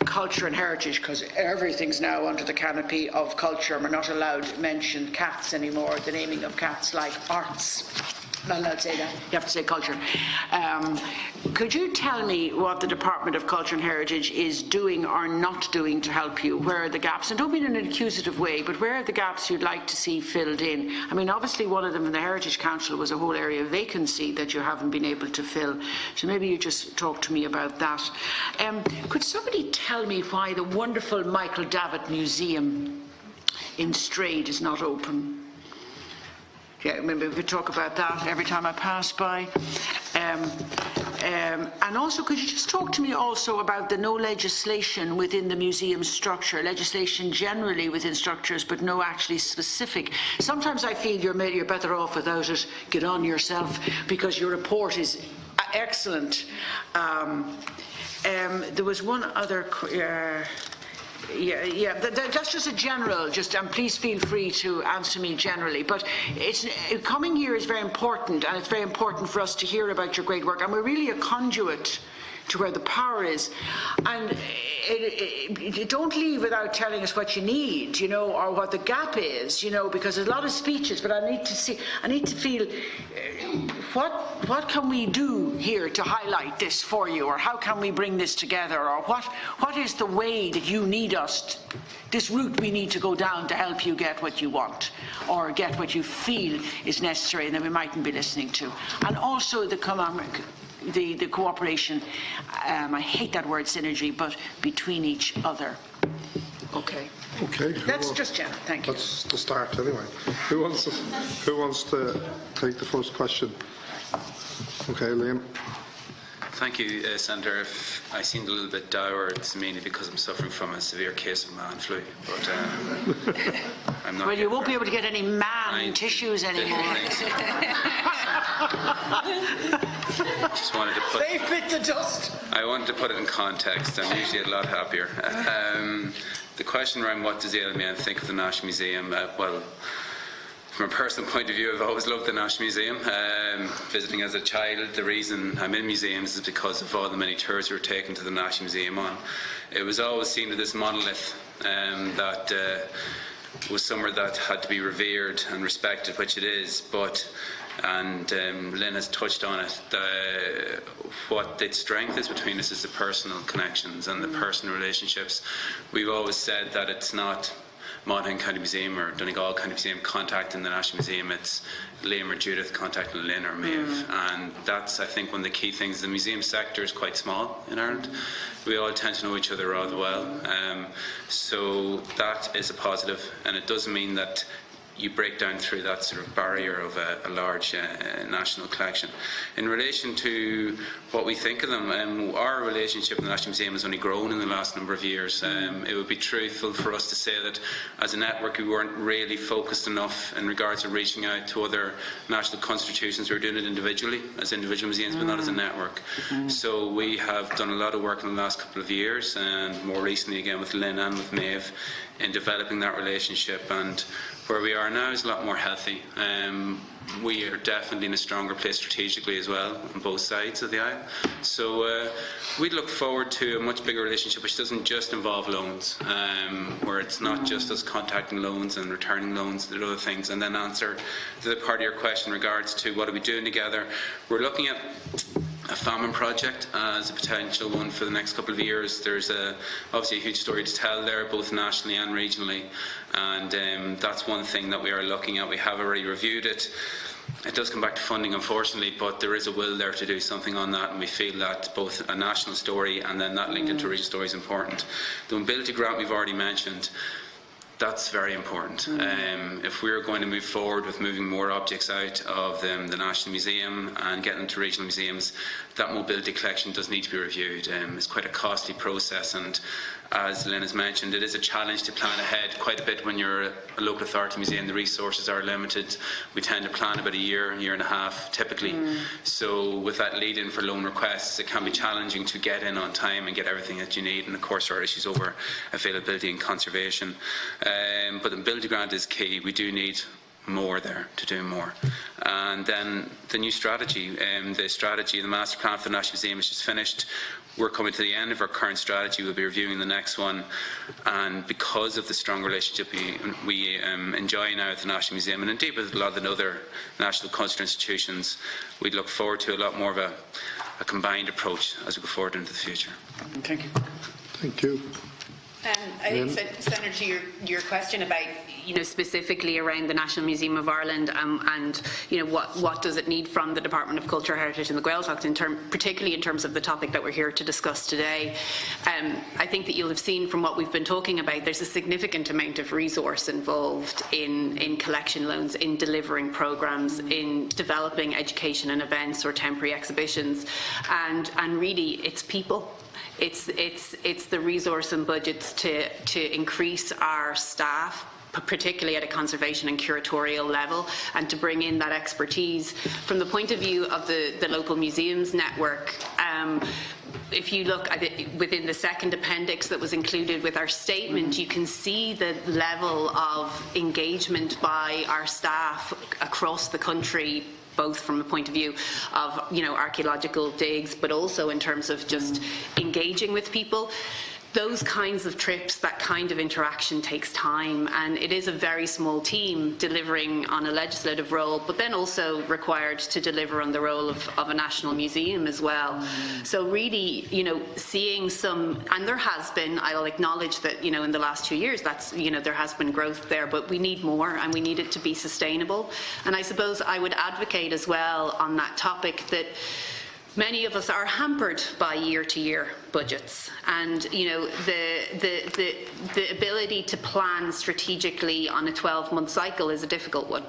Culture and Heritage, because everything's now under the canopy of culture, and we're not allowed to mention cats anymore, the naming of cats, like arts. Not allowed to say that. You have to say culture. Could you tell me what the Department of Culture and Heritage is doing or not doing to help you? Where are the gaps? And don't mean in an accusative way, but where are the gaps you'd like to see filled in? I mean, obviously one of them in the Heritage Council was a whole area of vacancy that you haven't been able to fill. So maybe you just talk to me about that. Could somebody tell me why the wonderful Michael Davitt Museum in Strade is not open? Yeah, maybe we could talk about that every time I pass by. And also, could you just talk to me also about the no legislation within the museum structure, legislation generally within structures, but no actually specific. Sometimes I feel you're better off without it. Get on yourself, because your report is excellent. There was one other. That's just a general, and please feel free to answer me generally. But coming here is very important, and it's very important for us to hear about your great work. And we're really a conduit to where the power is. And don't leave without telling us what you need, or what the gap is, because there's a lot of speeches, but I need to feel what can we do here to highlight this for you, or how can we bring this together, or what is the way that you need us, this route we need to go down to help you get what you want, or get what you feel is necessary and that we mightn't be listening to. And also the cooperation, I hate that word synergy, but between each other. Okay. That's just general. Thank you. That's the start anyway. Who wants to take the first question? Okay, Liam. Thank you, Senator. If I seemed a little bit dour, it's mainly because I'm suffering from a severe case of man flu. But I'm not. Well, you won't be able to get any man tissues anymore. Just wanted to put. They fit the dust. I wanted to put it in context. I'm usually a lot happier. The question around what does Éamon think of the National Museum? Well, from a personal point of view, I've always loved the National Museum. Visiting as a child, the reason I'm in museums is because of all the many tours we were taken to the National Museum on. It was always seen as this monolith that was somewhere that had to be revered and respected, which it is, and Lynn has touched on it, what the strength is between us is the personal connections and the personal relationships. We've always said that it's not Monaghan County Museum or Donegal County Museum contacting the National Museum, it's Liam or Judith contacting Lynn or Maeve, and that's, I think, one of the key things. The museum sector is quite small in Ireland. We all tend to know each other rather well, so that is a positive, and it doesn't mean that you break down through that sort of barrier of a large national collection. In relation to what we think of them, our relationship with the National Museum has only grown in the last number of years. It would be truthful for us to say that as a network we weren't really focused enough in regards to reaching out to other national constitutions. We were doing it individually, as individual museums, but not as a network. So we have done a lot of work in the last couple of years, and more recently again with Lynn and with Maeve, in developing that relationship, and where we are now is a lot more healthy. We are definitely in a stronger place strategically as well on both sides of the aisle. So we'd look forward to a much bigger relationship which doesn't just involve loans, where it's not just us contacting loans and returning loans, there are other things. And then answer the other part of your question in regards to what are we doing together. We're looking at a famine project as a potential one for the next couple of years. There's obviously a huge story to tell there, both nationally and regionally, and that's one thing that we are looking at. We have already reviewed it. It does come back to funding, unfortunately, but there is a will there to do something on that, and we feel that both a national story and then that linked into regional story is important. The mobility grant we've already mentioned, that's very important. If we're going to move forward with moving more objects out of the National Museum and getting them to regional museums, that mobility collection does need to be reviewed. It's quite a costly process, and as Lynn has mentioned, it is a challenge to plan ahead quite a bit when you're a local authority museum. The resources are limited. We tend to plan about a year and a half typically. So with that lead in for loan requests, it can be challenging to get in on time and get everything that you need, and of course there are issues over availability and conservation. But the mobility grant is key. We do need more there to do more. And then the new strategy, the master plan for the National Museum is just finished. We're coming to the end of our current strategy. We'll be reviewing the next one, and because of the strong relationship we enjoy now at the National Museum, and indeed with a lot of the other national cultural institutions, we'd look forward to a lot more of a combined approach as we go forward into the future. Thank you. Thank you. I think, Senator, your question about, specifically around the National Museum of Ireland and, what does it need from the Department of Culture, Heritage and the Gaeltacht, particularly in terms of the topic that we're here to discuss today. I think that you'll have seen from what we've been talking about, there's a significant amount of resource involved in collection loans, in delivering programmes, in developing education and events or temporary exhibitions, and really it's people. It's the resource and budgets to increase our staff particularly at a conservation and curatorial level, and to bring in that expertise. From the point of view of the local museums network, if you look at it within the second appendix that was included with our statement, you can see the level of engagement by our staff across the country, both from a point of view of, you know, archaeological digs, but also in terms of just engaging with people. Those kinds of trips, that kind of interaction takes time, and it is a very small team delivering on a legislative role, but then also required to deliver on the role of a national museum as well. So really, you know, seeing some, and there has been, I'll acknowledge that, you know, in the last 2 years, that's, you know, there has been growth there, but we need more, and we need it to be sustainable. And I suppose I would advocate as well on that topic that many of us are hampered by year-to-year budgets, and you know the ability to plan strategically on a 12-month cycle is a difficult one.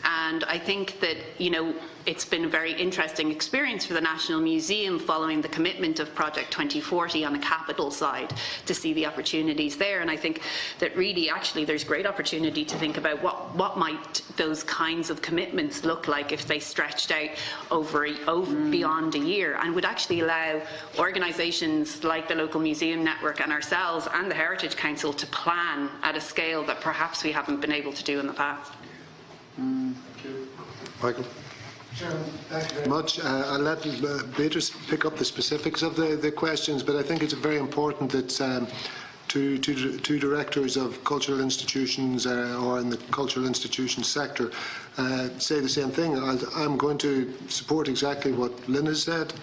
And I think that, you know, it's been a very interesting experience for the National Museum following the commitment of Project 2040 on the capital side to see the opportunities there. And I think that really actually there's great opportunity to think about what might those kinds of commitments look like if they stretched out over beyond a year, and would actually allow organisations like the local museum network and ourselves and the Heritage Council to plan at a scale that perhaps we haven't been able to do in the past. Michael. Chairman, thank you very much. I'll let Beatrice pick up the specifics of the questions, but I think it's very important that two directors of cultural institutions or in the cultural institutions sector say the same thing. I'm going to support exactly what Lynn has said.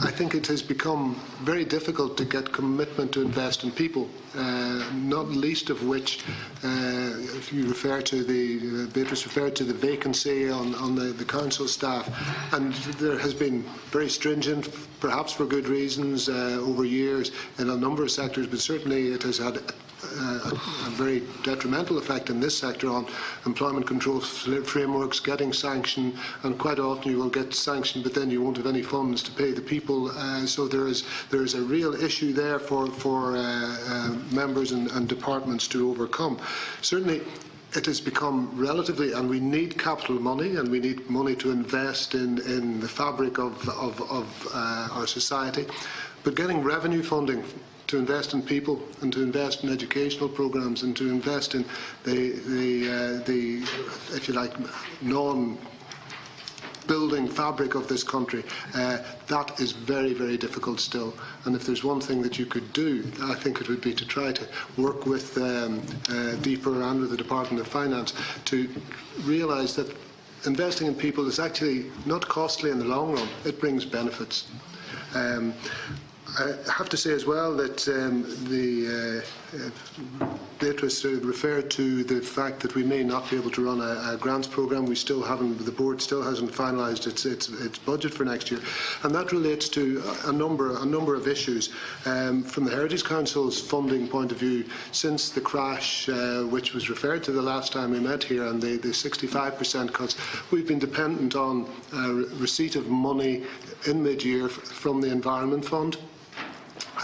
I think it has become very difficult to get commitment to invest in people, not least of which, if you refer to Beatrice referred to the vacancy on the council staff, and there has been very stringent, perhaps for good reasons, over years in a number of sectors, but certainly it has had a very detrimental effect in this sector on employment control frameworks, getting sanctioned, and quite often you will get sanctioned but then you won't have any funds to pay the people. So there is a real issue there for members and departments to overcome. Certainly it has become relatively, and we need capital money, and we need money to invest in the fabric of our society, but getting revenue funding to invest in people and to invest in educational programs and to invest in the if you like, non-building fabric of this country, that is very, very difficult still. And if there's one thing that you could do, I think it would be to try to work with deeper and with the Department of Finance to realise that investing in people is actually not costly in the long run. It brings benefits. I have to say as well that Beatrice referred to the fact that we may not be able to run a grants programme. We still haven't, the board still hasn't finalised its budget for next year, and that relates to a number of issues. From the Heritage Council's funding point of view, since the crash, which was referred to the last time we met here, and the 65% cuts, we've been dependent on receipt of money in mid-year from the Environment Fund.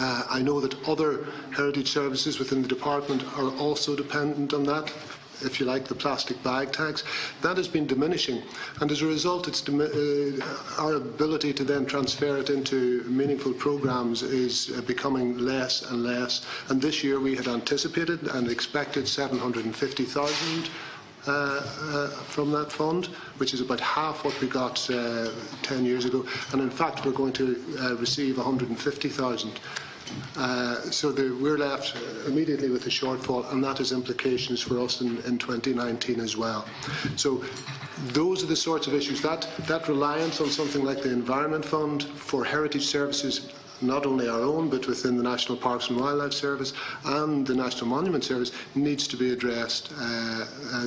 I know that other heritage services within the department are also dependent on that, if you like, the plastic bag tax. That has been diminishing, and as a result our ability to then transfer it into meaningful programmes is becoming less and less. And this year we had anticipated and expected 750,000 from that fund, which is about half what we got 10 years ago, and in fact we're going to receive 150,000. So we're left immediately with a shortfall, and that has implications for us in 2019 as well. So those are the sorts of issues, that reliance on something like the Environment Fund for heritage services, not only our own but within the National Parks and Wildlife Service and the National Monument Service, needs to be addressed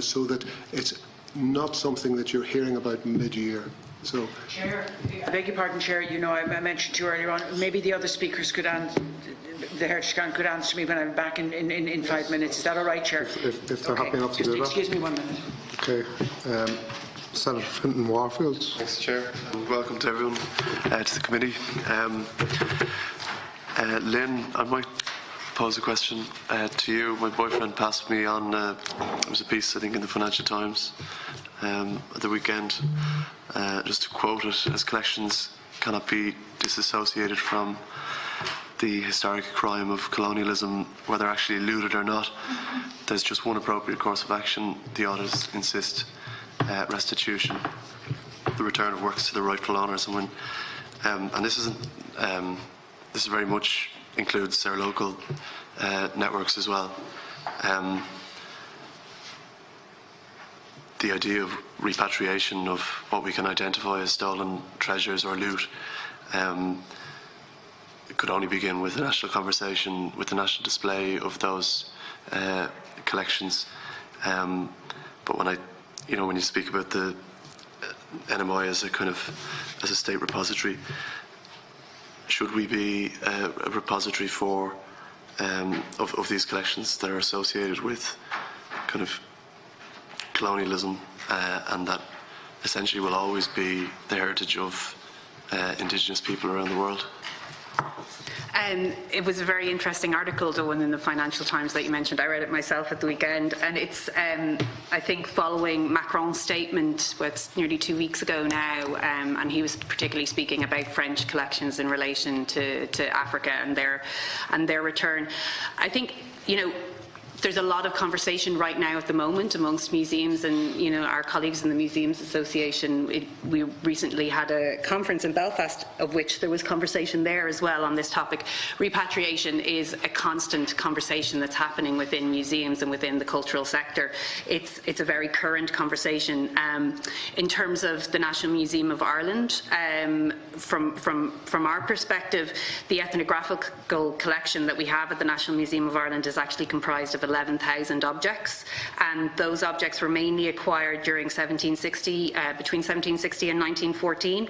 so that it's not something that you're hearing about mid-year. So, Chair, I beg your pardon, Chair. You know, I mentioned to you earlier on, maybe the other speakers could answer, the Heritage Council could answer me when I'm back in 5 minutes. Is that all right, Chair? If they're happy enough to do that. Excuse me 1 minute. Okay. Senator Fintan Warfield. Thanks, Chair, and welcome to everyone to the committee. Lynn, I might pose a question to you. My boyfriend passed me on, there was a piece, I think, in the Financial Times at the weekend, just to quote it, as collections cannot be disassociated from the historic crime of colonialism, whether actually looted or not. There's just one appropriate course of action. The auditors insist restitution, the return of works to the rightful owners. And when, and this isn't, this very much includes our local networks as well. The idea of repatriation of what we can identify as stolen treasures or loot it could only begin with a national conversation, with the national display of those collections. But when when you speak about the NMI as a kind of as a state repository, should we be a repository for of these collections that are associated with kind of colonialism and that essentially will always be the heritage of Indigenous people around the world? It was a very interesting article, the one in the Financial Times that you mentioned. I read it myself at the weekend, and it's, I think, following Macron's statement, it's nearly 2 weeks ago now, and he was particularly speaking about French collections in relation to Africa and their return. I think, there's a lot of conversation right now at the moment amongst museums and our colleagues in the Museums Association. We recently had a conference in Belfast of which there was conversation there as well on this topic. Repatriation is a constant conversation that's happening within museums and within the cultural sector. It's a very current conversation. In terms of the National Museum of Ireland, from our perspective, the ethnographical collection that we have at the National Museum of Ireland is actually comprised of 11,000 objects, and those objects were mainly acquired during between 1760 and 1914.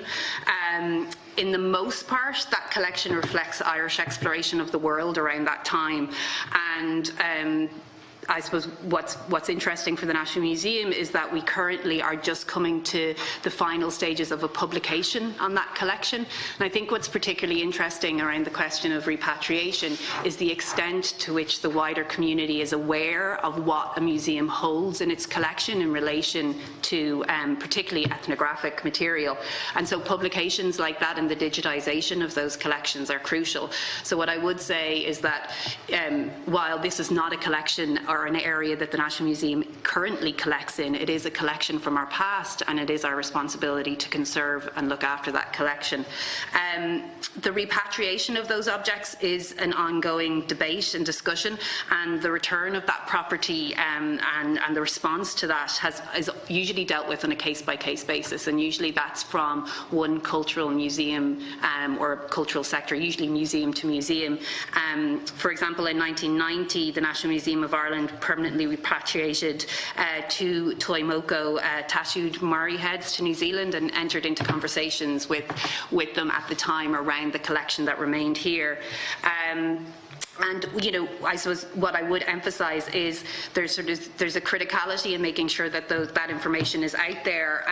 In the most part, that collection reflects Irish exploration of the world around that time, and I suppose what's interesting for the National Museum is that we currently are just coming to the final stages of a publication on that collection. And I think what's particularly interesting around the question of repatriation is the extent to which the wider community is aware of what a museum holds in its collection in relation to particularly ethnographic material. And so publications like that and the digitisation of those collections are crucial. So what I would say is that while this is not a collection or an area that the National Museum currently collects in, it is a collection from our past, and it is our responsibility to conserve and look after that collection. The repatriation of those objects is an ongoing debate and discussion, and the return of that property and the response to that is usually dealt with on a case-by-case basis, and usually that's from one cultural museum or cultural sector, usually museum to museum. For example, in 1990, the National Museum of Ireland permanently repatriated 2 Toimoko tattooed Maori heads to New Zealand and entered into conversations with them at the time around the collection that remained here. And I suppose what I would emphasise is there's a criticality in making sure that that information is out there,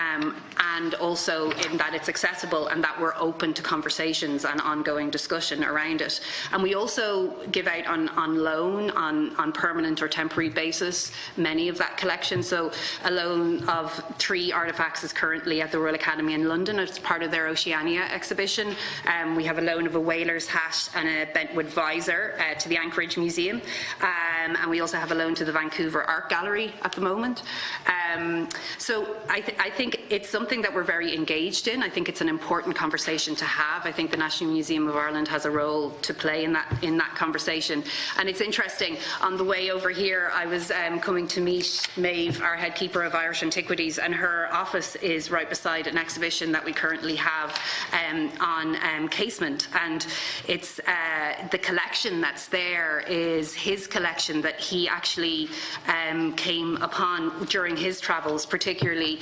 and also in that it's accessible and that we're open to conversations and ongoing discussion around it. And we also give out on loan on permanent or temporary basis many of that collection. So a loan of 3 artefacts is currently at the Royal Academy in London as part of their Oceania exhibition. We have a loan of a whaler's hat and a bentwood visor to the Anchorage Museum, and we also have a loan to the Vancouver Art Gallery at the moment. So I think it's something that we're very engaged in. I think it's an important conversation to have. I think the National Museum of Ireland has a role to play in that conversation. And it's interesting, on the way over here I was coming to meet Maeve, our head keeper of Irish Antiquities, and her office is right beside an exhibition that we currently have on casement, and it's the collection that's there is his collection that he actually came upon during his travels, particularly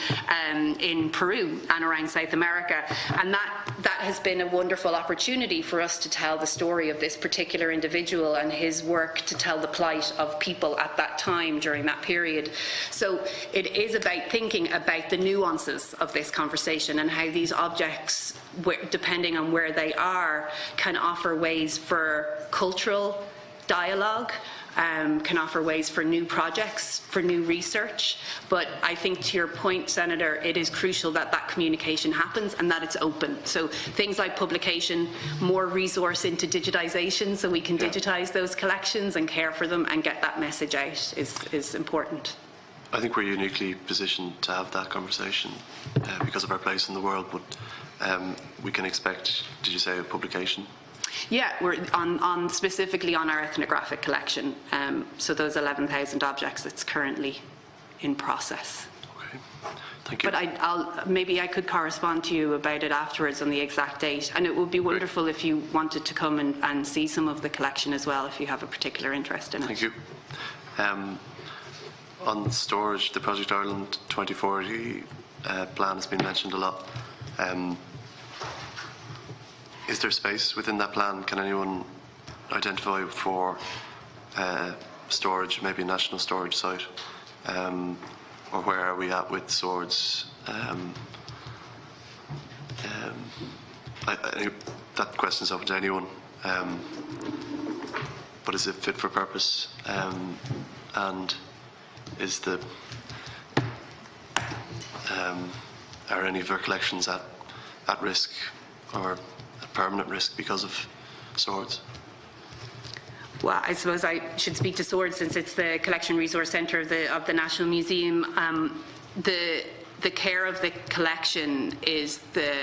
in Peru and around South America. And that has been a wonderful opportunity for us to tell the story of this particular individual and his work to tell the plight of people at that time during that period. So it is about thinking about the nuances of this conversation and how these objects, depending on where they are, can offer ways for cultural dialogue, can offer ways for new projects, for new research. But I think to your point, Senator, it is crucial that that communication happens and that it's open. So things like publication, more resource into digitisation so we can digitise those collections and care for them and get that message out is important. I think we're uniquely positioned to have that conversation because of our place in the world, but we can expect, did you say, a publication? Yeah, we're on specifically on our ethnographic collection. So those 11,000 objects, it's currently in process. Okay, thank you. But maybe I could correspond to you about it afterwards on the exact date. And it would be wonderful if you wanted to come and see some of the collection as well, if you have a particular interest in it. Thank you. On storage, the Project Ireland 2040 plan has been mentioned a lot. Is there space within that plan? Can anyone identify for storage, maybe a national storage site? Or where are we at with swords? That question is open to anyone. But is it fit for purpose? And is the are any of our collections at risk or at permanent risk because of swords? Well, I suppose I should speak to swords since it's the Collection Resource Centre of the National Museum. The care of the collection is the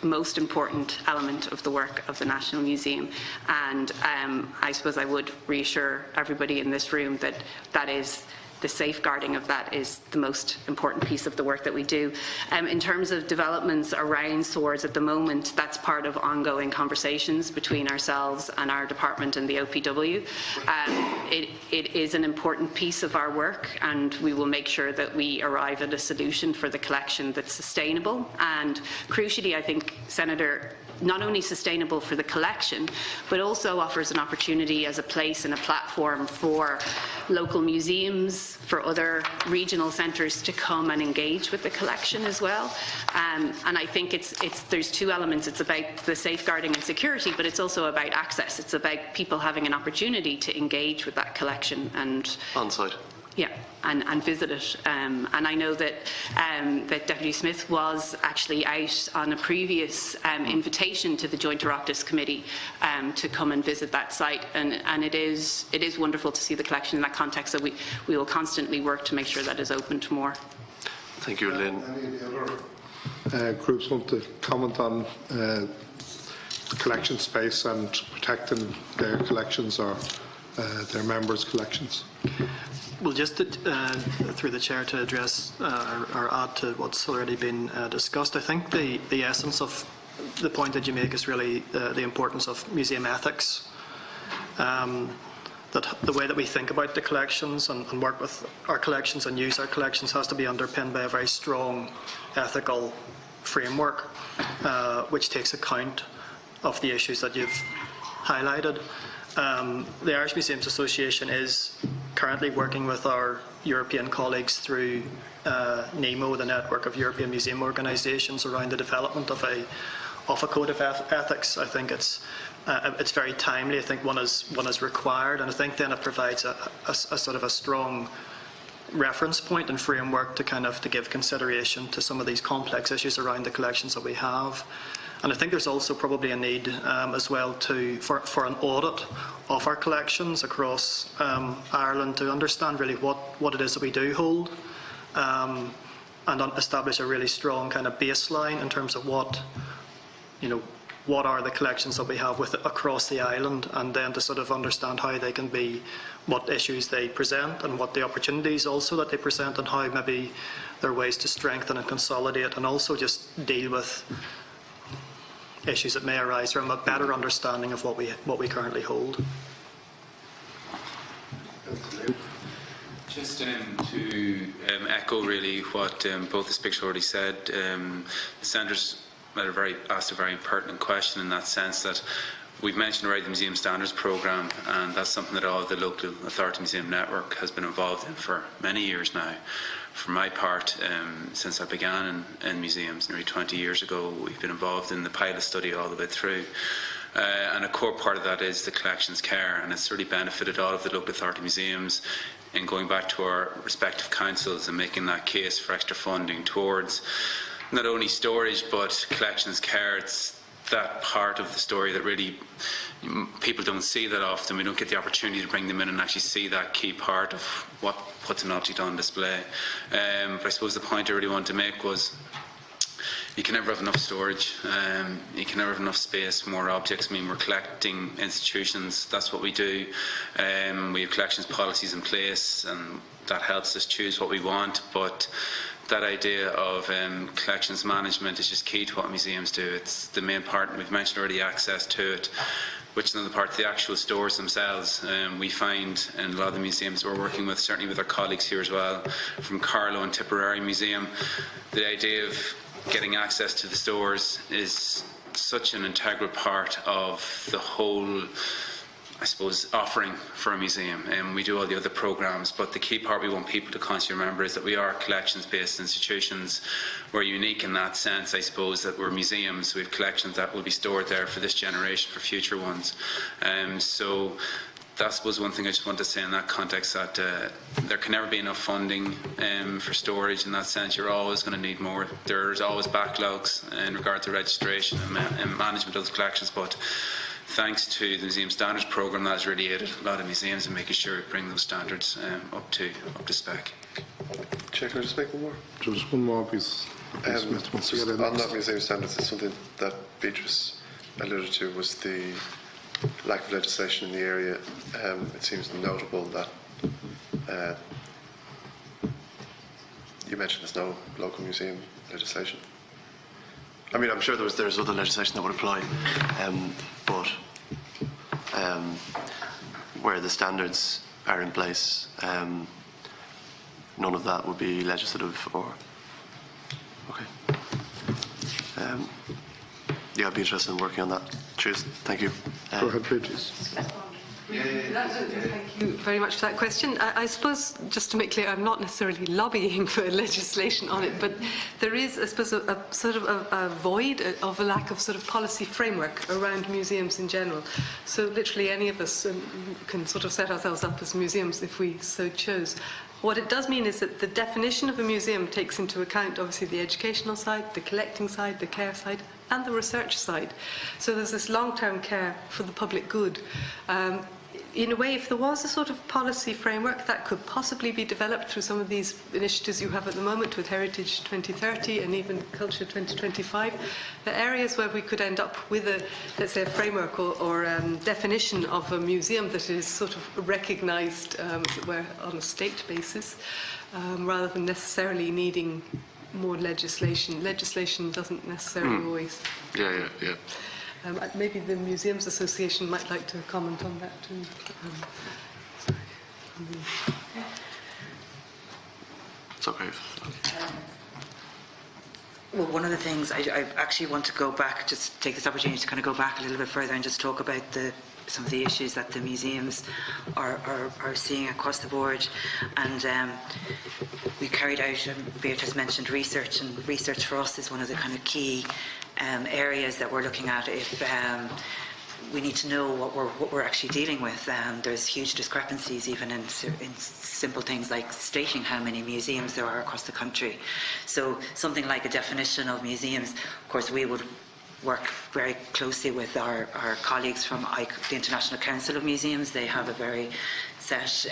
most important element of the work of the National Museum, and I suppose I would reassure everybody in this room that that is the safeguarding of that is the most important piece of the work that we do. In terms of developments around swords at the moment, that's part of ongoing conversations between ourselves and our department and the OPW. It is an important piece of our work, and we will make sure that we arrive at a solution for the collection that's sustainable and, crucially, I think, Senator, not only sustainable for the collection, but also offers an opportunity as a place and a platform for local museums, for other regional centres to come and engage with the collection as well. And I think there's two elements. It's about the safeguarding and security, but it's also about access. It's about people having an opportunity to engage with that collection and on-site. Yeah, and visit it. And I know that that Deputy Smyth was actually out on a previous invitation to the Joint Oireachtas Committee to come and visit that site. And it is wonderful to see the collection in that context. So we will constantly work to make sure that is open to more. Thank you, Lynn. Any of the other groups want to comment on the collection space and protecting their collections or their members' collections? Well, just through the Chair to address or add to what's already been discussed, I think the essence of the point that you make is really the importance of museum ethics. That the way that we think about the collections and work with our collections and use our collections has to be underpinned by a very strong ethical framework, which takes account of the issues that you've highlighted. The Irish Museums Association is currently working with our European colleagues through NEMO, the Network of European Museum Organisations, around the development of a code of ethics. I think it's very timely. I think one is required, and I think then it provides a sort of a strong reference point and framework to give consideration to some of these complex issues around the collections that we have. And I think there's also probably a need as well for an audit of our collections across Ireland to understand really what it is that we do hold, and establish a really strong kind of baseline in terms of what are the collections that we have across the island, and then to sort of understand how they can be, what issues they present and what the opportunities also that they present, and how maybe there are ways to strengthen and consolidate and also just deal with issues that may arise from a better understanding of what we currently hold. Just to echo really what both the speakers already said, the Senators asked a very pertinent question in that sense, that we've mentioned already the Museum Standards Programme, and that's something that all the local authority museum network has been involved in for many years now. For my part, since I began in museums nearly 20 years ago, we've been involved in the pilot study all the way through. And a core part of that is the collections care, and it's really benefited all of the local authority museums in going back to our respective councils and making that case for extra funding towards not only storage but collections care. It's that part of the story that really people don't see that often. We don't get the opportunity to bring them in and actually see that key part of what puts an object on display. But I suppose the point I really wanted to make was you can never have enough storage. You can never have enough space for more objects. I mean, we're collecting institutions. That's what we do. We have collections policies in place, and that helps us choose what we want. But that idea of collections management is just key to what museums do. It's the main part. We've mentioned already access to it, which is another part of the actual stores themselves. We find in a lot of the museums we're working with, certainly with our colleagues here as well, from Carlow and Tipperary Museum, the idea of getting access to the stores is such an integral part of the whole, I suppose, offering for a museum. And we do all the other programmes, but the key part we want people to constantly remember is that we are collections-based institutions. We're unique in that sense, I suppose, that we're museums. We have collections that will be stored there for this generation, for future ones. So that was one thing I just wanted to say in that context, that there can never be enough funding for storage. In that sense, you're always going to need more. There's always backlogs in regard to registration and management of those collections, but thanks to the Museum Standards Programme, that has really aided a lot of museums in making sure we bring those standards up to spec. Chair, can I just make one more? Just one more, please. Smith wants to get in on next. that museum standards, is something that Beatrice alluded to, was the lack of legislation in the area. It seems notable that you mentioned there's no local museum legislation. I mean, I'm sure there's other legislation that would apply, but where the standards are in place, none of that would be legislative or... Okay. Yeah, I'd be interested in working on that. Cheers. Thank you. Go ahead, please. Thank you very much for that question. I suppose, just to make clear, I'm not necessarily lobbying for legislation on it, but there is, I suppose, a sort of a void of a lack of sort of policy framework around museums in general. So literally any of us can sort of set ourselves up as museums if we so chose. What it does mean is that the definition of a museum takes into account, obviously, the educational side, the collecting side, the care side, and the research side. So there's this long-term care for the public good. In a way, if there was a sort of policy framework that could possibly be developed through some of these initiatives you have at the moment with Heritage 2030 and even Culture 2025, the areas where we could end up with a, let's say, a framework or definition of a museum that is sort of recognised, as it were, on a state basis, rather than necessarily needing more legislation. Legislation doesn't necessarily always. Yeah. Maybe the Museums Association might like to comment on that too. It's okay. Well, one of the things I actually want to go back, just take this opportunity to kind of go back a little bit further and just talk about some of the issues that the museums are seeing across the board. And we carried out, Beatrice mentioned research, and research for us is one of the kind of key areas that we're looking at. If we need to know what we're actually dealing with. There's huge discrepancies even in simple things like stating how many museums there are across the country. So something like a definition of museums, of course we would work very closely with our colleagues from the International Council of Museums. They have a very set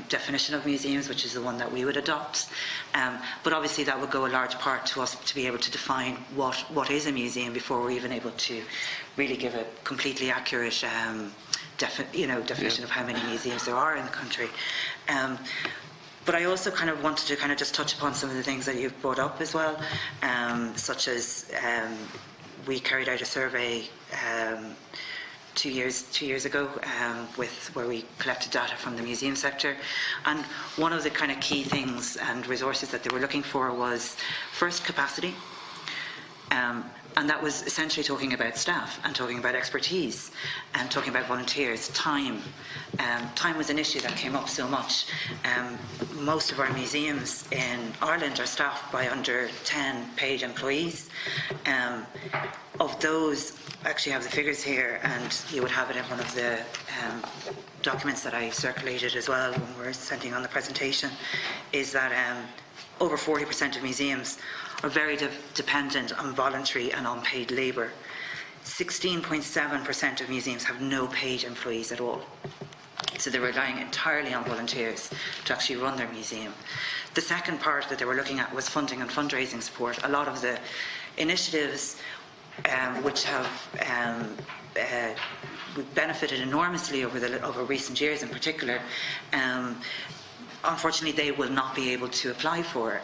definition of museums, which is the one that we would adopt. But obviously that would go a large part to us to be able to define what is a museum before we're even able to really give a completely accurate definition of how many museums there are in the country. But I also kind of wanted to kind of just touch upon some of the things that you've brought up as well, such as we carried out a survey 2 years ago where we collected data from the museum sector, and one of the kind of key things and resources that they were looking for was first capacity, and that was essentially talking about staff and talking about expertise and talking about volunteers. Time was an issue that came up so much. most of our museums in Ireland are staffed by under 10 paid employees. Of those, I actually have the figures here, and you would have it in one of the documents that I circulated as well when we were sending on the presentation, is that over 40% of museums are very dependent on voluntary and unpaid labour. 16.7% of museums have no paid employees at all. So they're relying entirely on volunteers to actually run their museum. The second part that they were looking at was funding and fundraising support. A lot of the initiatives which have benefited enormously over recent years in particular, unfortunately they will not be able to apply for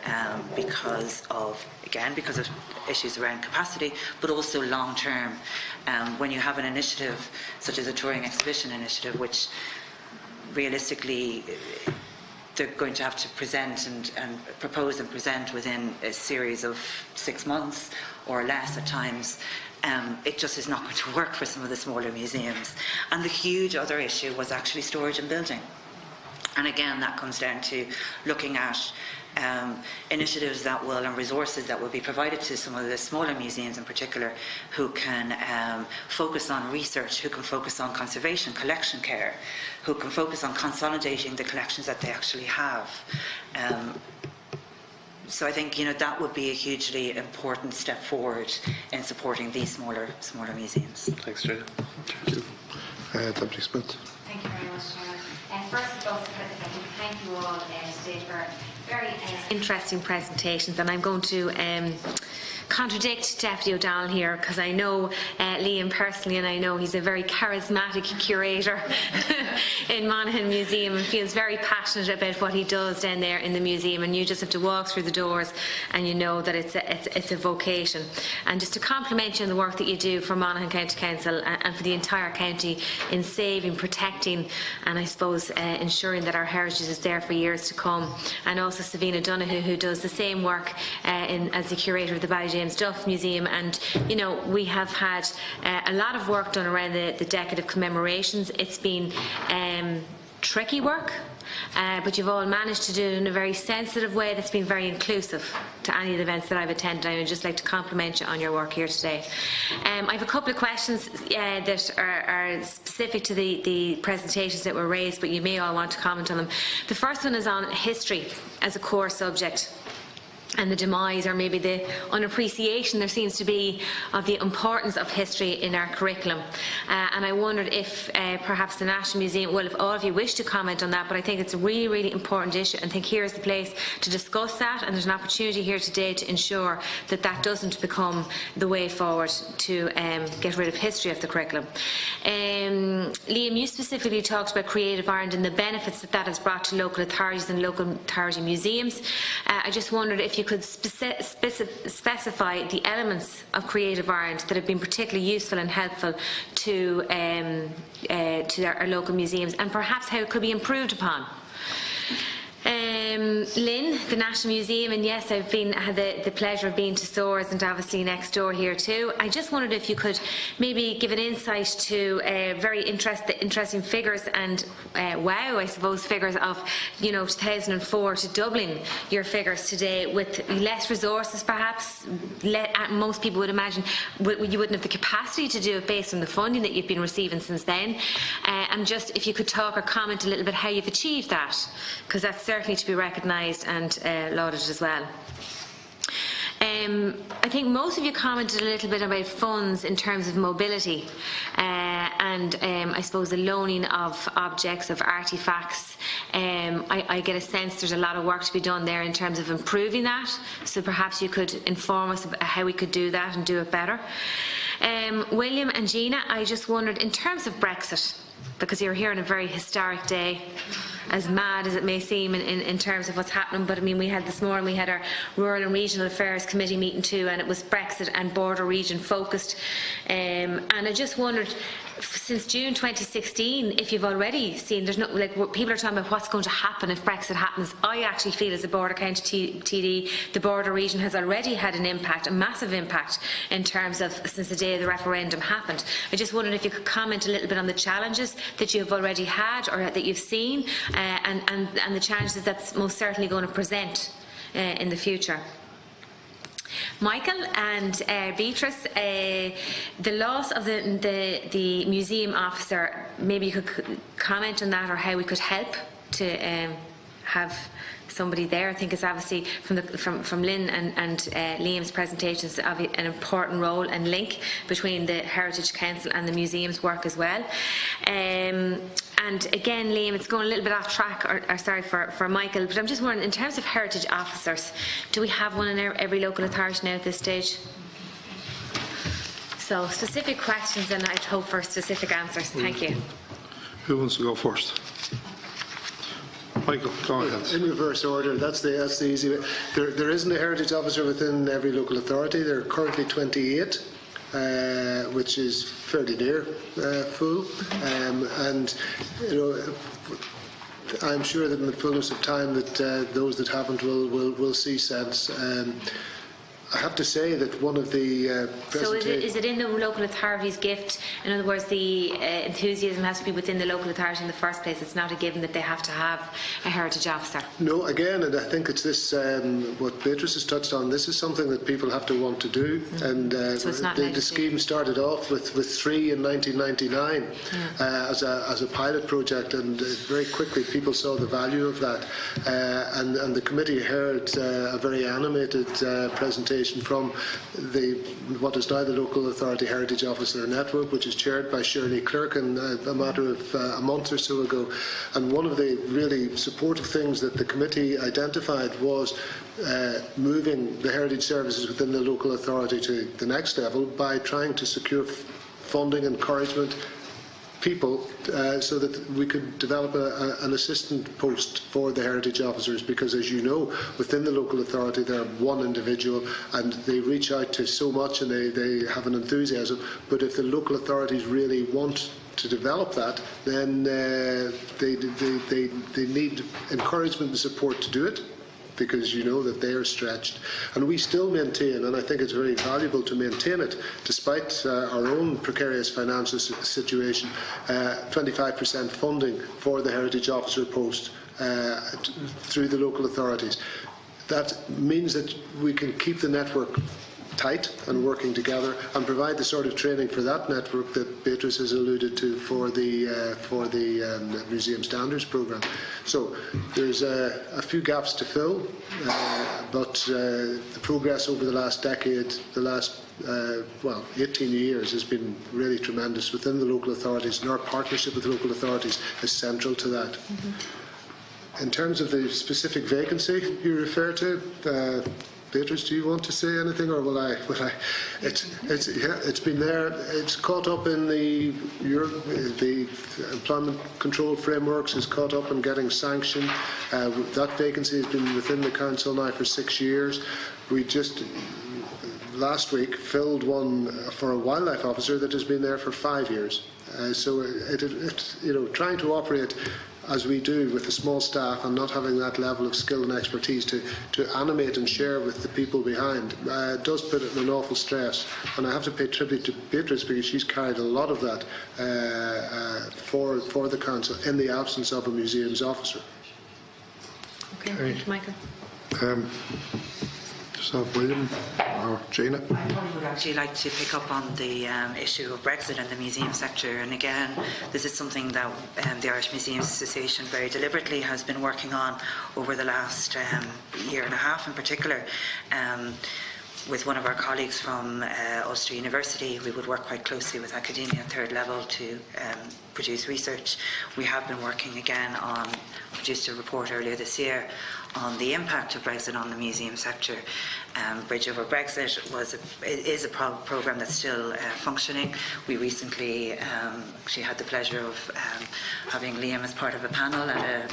because of issues around capacity, but also long term. When you have an initiative such as a touring exhibition initiative, which realistically they're going to have to present and propose and present within a series of 6 months or less at times, it just is not going to work for some of the smaller museums. And the huge other issue was actually storage and building. And again, that comes down to looking at initiatives that will, and resources that will be provided to some of the smaller museums in particular, who can focus on research, who can focus on conservation, collection care, who can focus on consolidating the collections that they actually have. So I think that would be a hugely important step forward in supporting these smaller museums. Thanks, Jane. Thank you. Deputy Smith. Thank you very much, Chairman. First of all, thank you all today for very interesting presentations, and I'm going to contradict Deputy O'Donnell here, because I know Liam personally, and I know he's a very charismatic curator in Monaghan Museum and feels very passionate about what he does down there in the museum, and you just have to walk through the doors and you know that it's a vocation. And just to compliment you on the work that you do for Monaghan County Council and for the entire county in saving, protecting and I suppose ensuring that our heritage is there for years to come. And also Savina Donoghue, who does the same work as the curator of the James Duff Museum. And we have had a lot of work done around the decade of commemorations. It's been tricky work, but you've all managed to do it in a very sensitive way that's been very inclusive to any of the events that I've attended. I would just like to compliment you on your work here today. I have a couple of questions that are specific to the presentations that were raised, but you may all want to comment on them. The first one is on history as a core subject, and the demise, or maybe the unappreciation there seems to be, of the importance of history in our curriculum. And I wondered if perhaps the National Museum, well, if all of you wish to comment on that, but I think it's a really, really important issue, and I think here's the place to discuss that, and there's an opportunity here today to ensure that that doesn't become the way forward to get rid of history of the curriculum. Liam, you specifically talked about Creative Ireland and the benefits that has brought to local authorities and local authority museums. I just wondered if you could specify the elements of Creative Ireland that have been particularly useful and helpful to our local museums, and perhaps how it could be improved upon. Lynn, the National Museum, and yes, I've had the pleasure of being to Soares and obviously next door here too. I just wondered if you could maybe give an insight to very interesting figures and wow, I suppose, figures of 2004 to doubling your figures today with less resources perhaps. Most people would imagine you wouldn't have the capacity to do it based on the funding that you've been receiving since then. And just if you could talk or comment a little bit how you've achieved that, because that's certainly to be recognised and lauded as well. I think most of you commented a little bit about funds in terms of mobility and I suppose the loaning of objects, of artefacts. I get a sense there's a lot of work to be done there in terms of improving that, so perhaps you could inform us about how we could do that and do it better. William and Gina, I just wondered, in terms of Brexit, because you're here on a very historic day, as mad as it may seem in terms of what's happening, but I mean, we had this morning, we had our Rural and Regional Affairs Committee meeting too, and it was Brexit and border region focused, and I just wondered, since June 2016, if you've already seen, there's no, people are talking about what's going to happen if Brexit happens. I actually feel, as a Border County TD, the border region has already had an impact, a massive impact, in terms of since the day the referendum happened. I just wondered if you could comment a little bit on the challenges that you have already had or that you've seen, and the challenges that's most certainly going to present in the future. Michael and Beatrice, the loss of the museum officer, maybe you could comment on that, or how we could help to have somebody there. I think it's obviously from Lynn and Liam's presentations an important role and link between the Heritage Council and the museum's work as well. And again, Liam, it's going a little bit off track, or sorry for Michael, but I'm just wondering, in terms of heritage officers, do we have one in every local authority now at this stage? So specific questions, and I'd hope for specific answers. Thank you. Who wants to go first? Michael, go ahead. In reverse order, that's the easy way. There isn't a heritage officer within every local authority. There are currently 28. Which is fairly near full, and I'm sure that in the fullness of time that those that haven't will see sense. I have to say that one of the so is it in the local authority's gift? In other words, the enthusiasm has to be within the local authority in the first place. It's not a given that they have to have a heritage officer. No, again, and I think it's this what Beatrice has touched on. This is something that people have to want to do, and so the scheme started off with 3 in 1999 as a pilot project, and very quickly people saw the value of that, and the committee heard a very animated presentation from what is now the Local Authority Heritage Officer Network, which is chaired by Shirley Clerkin a matter of a month or so ago. And one of the really supportive things that the committee identified was moving the heritage services within the local authority to the next level by trying to secure funding, encouragement, people, so that we could develop an assistant post for the heritage officers, because as you know, within the local authority there are one individual and they reach out to so much and they have an enthusiasm, but if the local authorities really want to develop that, then they need encouragement and support to do it, because you know that they are stretched. And we still maintain, and I think it's very valuable to maintain it, despite our own precarious financial situation, 25% funding for the Heritage Officer post through the local authorities. That means that we can keep the network tight and working together, and provide the sort of training for that network that Beatrice has alluded to for the Museum Standards Programme. So there's a few gaps to fill, but the progress over the last decade, the last 18 years, has been really tremendous within the local authorities, and our partnership with local authorities is central to that. In terms of the specific vacancy you refer to, Beatrice, do you want to say anything, or will I? It's been there. It's caught up in the employment control frameworks. Is caught up in getting sanctioned. That vacancy has been within the council now for 6 years. We just last week filled one for a wildlife officer that has been there for 5 years. So trying to operate as we do with a small staff and not having that level of skill and expertise to animate and share with the people behind does put it in an awful stress. And I have to pay tribute to Beatrice, because she's carried a lot of that for the council in the absence of a museums officer. Okay, thank you, Michael. William or Gina? I would actually like to pick up on the issue of Brexit and the museum sector, and again, this is something that the Irish Museums Association very deliberately has been working on over the last year and a half in particular. With one of our colleagues from Ulster University, we would work quite closely with academia at third level to produce research. We have been working again on, produced a report earlier this year on the impact of Brexit on the museum sector. Bridge Over Brexit is a programme that's still functioning. We recently actually had the pleasure of having Liam as part of a panel at a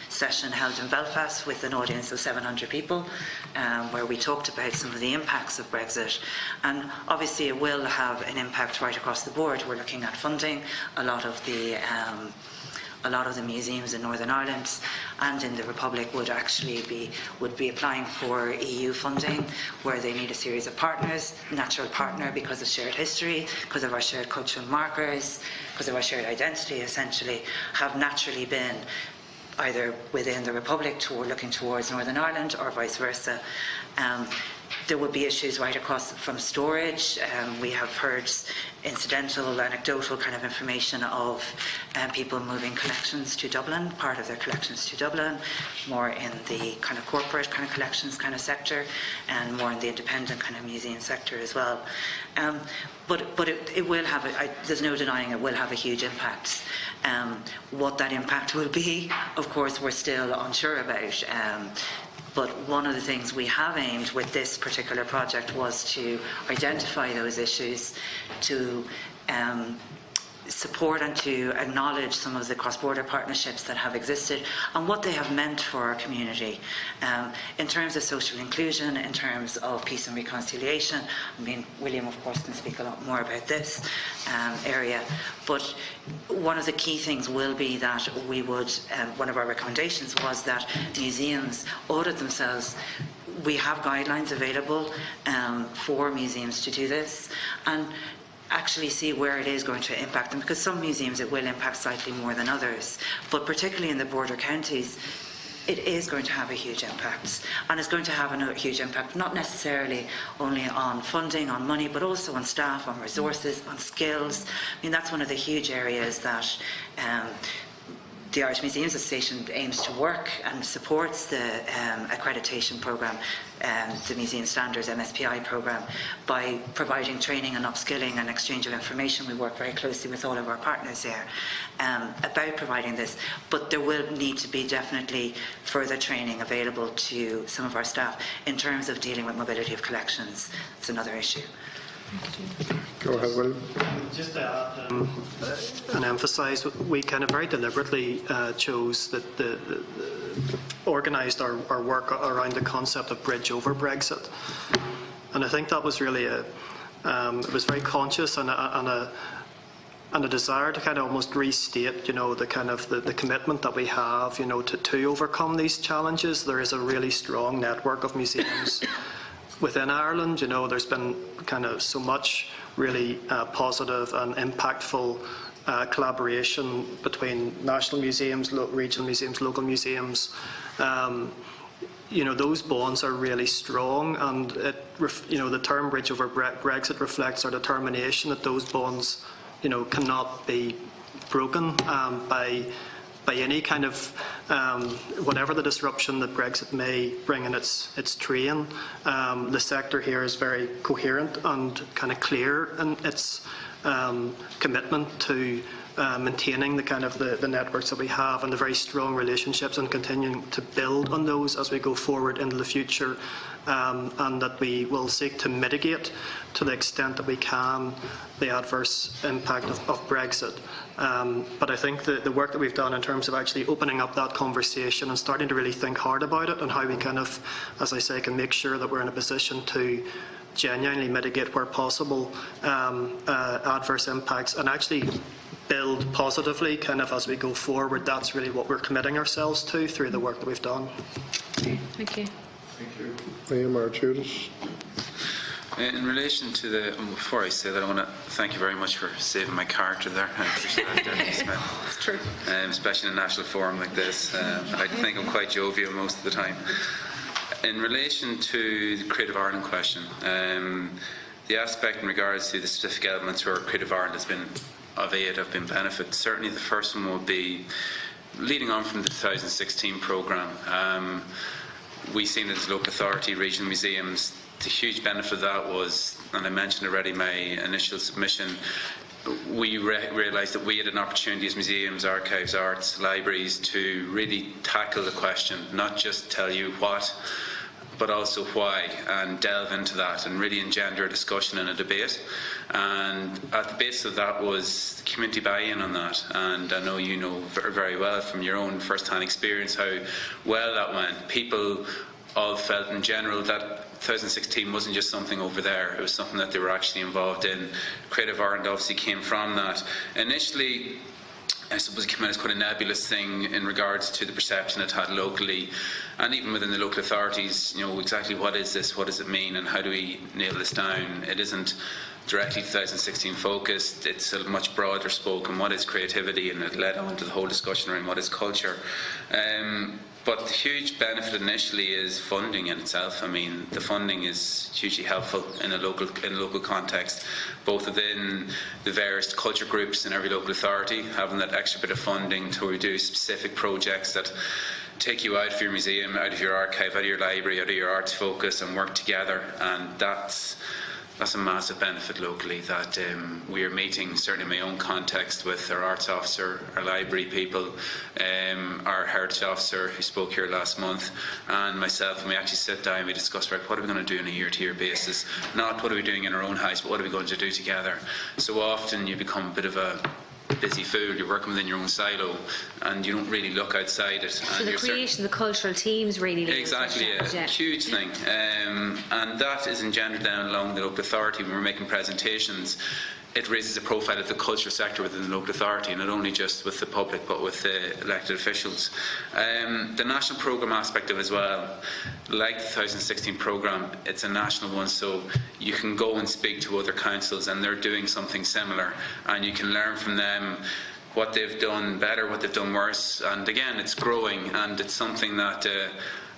session held in Belfast with an audience of 700 people, where we talked about some of the impacts of Brexit. And obviously it will have an impact right across the board. We're looking at funding. A lot of the museums in Northern Ireland and in the Republic would be applying for EU funding, where they need a series of partners, natural partner because of shared history, because of our shared cultural markers, because of our shared identity, essentially, have naturally been either within the Republic looking towards Northern Ireland or vice versa. There will be issues right across from storage. We have heard incidental, anecdotal kind of information of people moving collections to Dublin, part of their collections to Dublin, more in the kind of corporate kind of collections kind of sector, and more in the independent kind of museum sector as well. But it will have, there's no denying it will have a huge impact. What that impact will be, of course, we're still unsure about. But one of the things we have aimed with this particular project was to identify those issues, to support and to acknowledge some of the cross-border partnerships that have existed and what they have meant for our community in terms of social inclusion, in terms of peace and reconciliation. I mean, William, of course, can speak a lot more about this area, but one of the key things will be that we would, one of our recommendations was that museums audit themselves. We have guidelines available for museums to do this, and actually see where it is going to impact them, because some museums it will impact slightly more than others, but particularly in the border counties it is going to have a huge impact, and it's going to have a huge impact not necessarily only on funding, on money, but also on staff, on resources, on skills. I mean, that's one of the huge areas that the Irish Museums Association aims to work and supports the accreditation programme, the Museum Standards MSPI programme, by providing training and upskilling and exchange of information. We work very closely with all of our partners there about providing this, but there will need to be definitely further training available to some of our staff in terms of dealing with mobility of collections. It's another issue. Go ahead, William. Just to add and emphasise, we kind of very deliberately chose that organised our work around the concept of bridge over Brexit, and I think that was really it was very conscious and a desire to kind of almost restate, the kind of the commitment that we have, to overcome these challenges. There is a really strong network of museums within Ireland. There's been kind of so much really positive and impactful collaboration between national museums, regional museums, local museums. Those bonds are really strong, and the term bridge over Brexit reflects our determination that those bonds, cannot be broken by any kind of whatever the disruption that Brexit may bring in its train. The sector here is very coherent and kind of clear in its commitment to maintaining the kind of the networks that we have and the very strong relationships, and continuing to build on those as we go forward into the future, and that we will seek to mitigate to the extent that we can the adverse impact of Brexit. But I think the work that we've done in terms of actually opening up that conversation and starting to really think hard about it, and how we kind of, as I say, can make sure that we're in a position to genuinely mitigate where possible adverse impacts, and actually build positively kind of as we go forward. That's really what we're committing ourselves to through the work that we've done. Thank you. Thank you. Liam or Judith? In relation to before I say that, I want to thank you very much for saving my character there. I appreciate that, Niamh Smyth. It's true. Especially in a national forum like this. I think I'm quite jovial most of the time. In relation to the Creative Ireland question, the aspect in regards to the specific elements where Creative Ireland has been of aid, have been benefit, certainly the first one will be leading on from the 2016 programme. We've seen as local authority, regional museums, the huge benefit of that was, and I mentioned already my initial submission, we realised that we had an opportunity as museums, archives, arts, libraries to really tackle the question, not just tell you what, but also why, and delve into that and really engender a discussion and a debate. And at the base of that was community buy-in on that, and I know you know very well from your own first-hand experience how well that went. People all felt in general that 2016 wasn't just something over there, it was something that they were actually involved in. Creative Ireland obviously came from that. Initially, I suppose it came out as quite a nebulous thing in regards to the perception it had locally, and even within the local authorities. You know, exactly what is this, what does it mean, and how do we nail this down? It isn't directly 2016 focused, it's a much broader spoken what is creativity, and it led on to the whole discussion around what is culture. But the huge benefit initially is funding in itself. I mean, the funding is hugely helpful in a local context, both within the various culture groups in every local authority, having that extra bit of funding to do specific projects that take you out of your museum, out of your archive, out of your library, out of your arts focus, and work together. And that's a massive benefit locally that we are meeting, certainly in my own context, with our arts officer, our library people, our heritage officer who spoke here last month, and myself, and we actually sit down and we discuss, right, what are we going to do on a year-to-year basis? Not what are we doing in our own house, but what are we going to do together? So often you become a bit of a busy fool, you're working within your own silo and you don't really look outside it. So the creation of the cultural teams really exactly, a huge thing, and that is engendered then along the local authority. When we're making presentations, it raises the profile of the cultural sector within the local authority, not only just with the public but with the elected officials. The national programme aspect of it as well, like the 2016 programme, it's a national one, so you can go and speak to other councils and they're doing something similar, and you can learn from them what they've done better, what they've done worse, and again, it's growing, and it's something that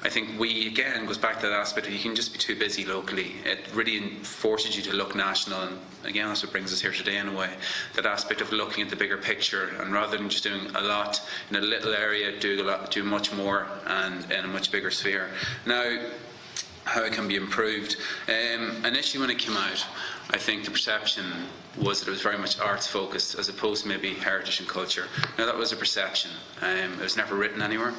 I think again, goes back to that aspect of you can just be too busy locally. It really forces you to look national, and again, that's what brings us here today in a way. That aspect of looking at the bigger picture, and rather than just doing a lot in a little area, do much more and in a much bigger sphere. Now, how it can be improved. Initially when it came out, I think the perception was that it was very much arts focused as opposed to maybe heritage and culture. Now that was a perception. It was never written anywhere,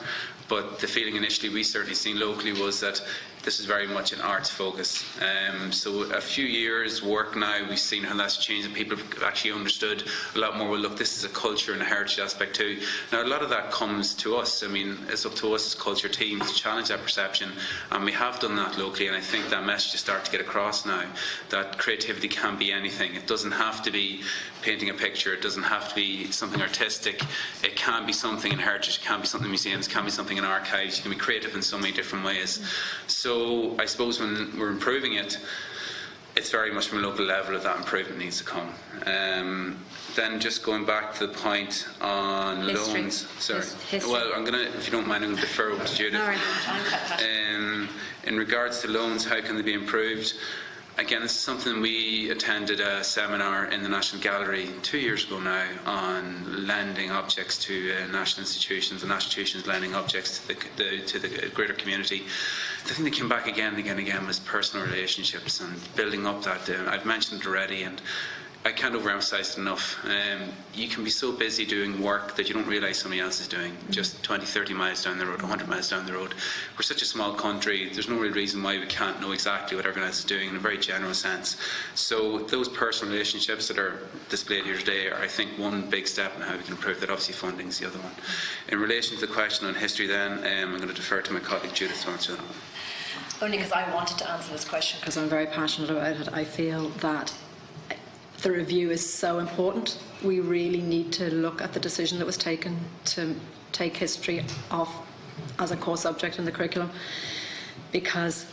but the feeling initially we certainly seen locally was that this is very much an arts focus. So a few years work now, we've seen how that's changed and people have actually understood a lot more. Well, look, this is a culture and a heritage aspect too. Now a lot of that comes to us. I mean, it's up to us as culture teams to challenge that perception, and we have done that locally, and I think that message is starting to get across now, that creativity can be anything. It doesn't have to be painting a picture, it doesn't have to be something artistic, it can be something in heritage, it can be something in museums, it can be something in archives, you can be creative in so many different ways. So I suppose when we're improving it, it's very much from a local level that improvement needs to come. Then just going back to the point on history. Loans. Sorry. History. Well, I'm going to, if you don't mind, I'm going to defer over to Judith. All right. In regards to loans, how can they be improved? Again, this is something we attended a seminar in the National Gallery 2 years ago now on lending objects to national institutions and national institutions lending objects to the greater community. The thing that came back again and again and again was personal relationships and building up that. I've mentioned it already, and I can't overemphasize it enough. You can be so busy doing work that you don't realise somebody else is doing, just 20, 30 miles down the road, 100 miles down the road. We're such a small country, there's no real reason why we can't know exactly what everyone else is doing in a very general sense. So those personal relationships that are displayed here today are, I think, one big step in how we can improve that. Obviously funding is the other one. In relation to the question on history then, I'm going to defer to my colleague Judith to answer that one. Only because I wanted to answer this question because I'm very passionate about it. I feel that the review is so important. We really need to look at the decision that was taken to take history off as a core subject in the curriculum, because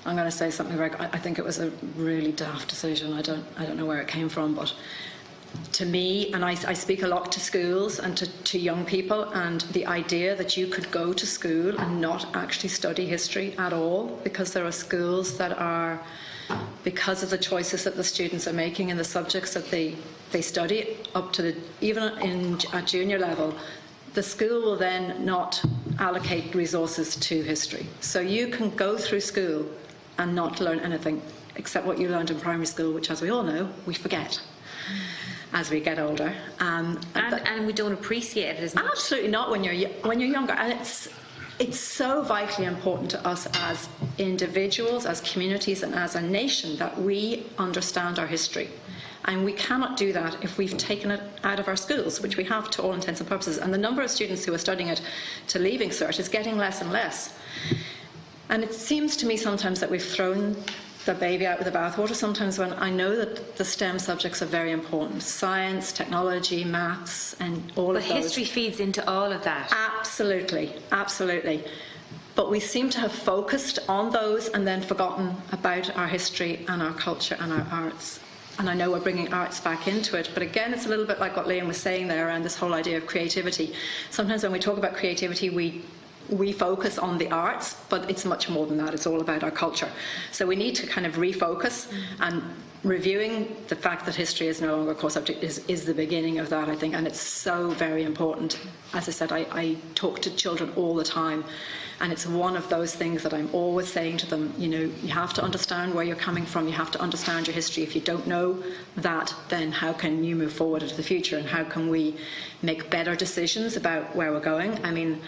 I'm going to say something very, I think it was a really daft decision. I don't know where it came from, but to me, and I speak a lot to schools and to young people, and the idea that you could go to school and not actually study history at all, because there are schools that are, because of the choices that the students are making and the subjects that they study up to the, even at junior level, the school will then not allocate resources to history. So you can go through school and not learn anything except what you learned in primary school, which, as we all know, we forget as we get older. And we don't appreciate it as much. Absolutely not when you're younger. And it's so vitally important to us as individuals, as communities, and as a nation that we understand our history. And we cannot do that if we've taken it out of our schools, which we have to all intents and purposes. And the number of students who are studying it to Leaving Cert is getting less and less. And it seems to me sometimes that we've thrown the baby out with the bathwater sometimes when I know that the STEM subjects are very important. Science, technology, maths, and all of those. But history feeds into all of that. Absolutely, absolutely. But we seem to have focused on those and then forgotten about our history and our culture and our arts. And I know we're bringing arts back into it, but again, it's a little bit like what Liam was saying there around this whole idea of creativity. Sometimes when we talk about creativity, we focus on the arts, but it's much more than that. It's all about our culture. So we need to kind of refocus, and reviewing the fact that history is no longer a core subject is the beginning of that, I think, and it's so very important. As I said, I talk to children all the time, and it's one of those things that I'm always saying to them, you know, you have to understand where you're coming from, you have to understand your history. If you don't know that, then how can you move forward into the future, and how can we make better decisions about where we're going? I mean,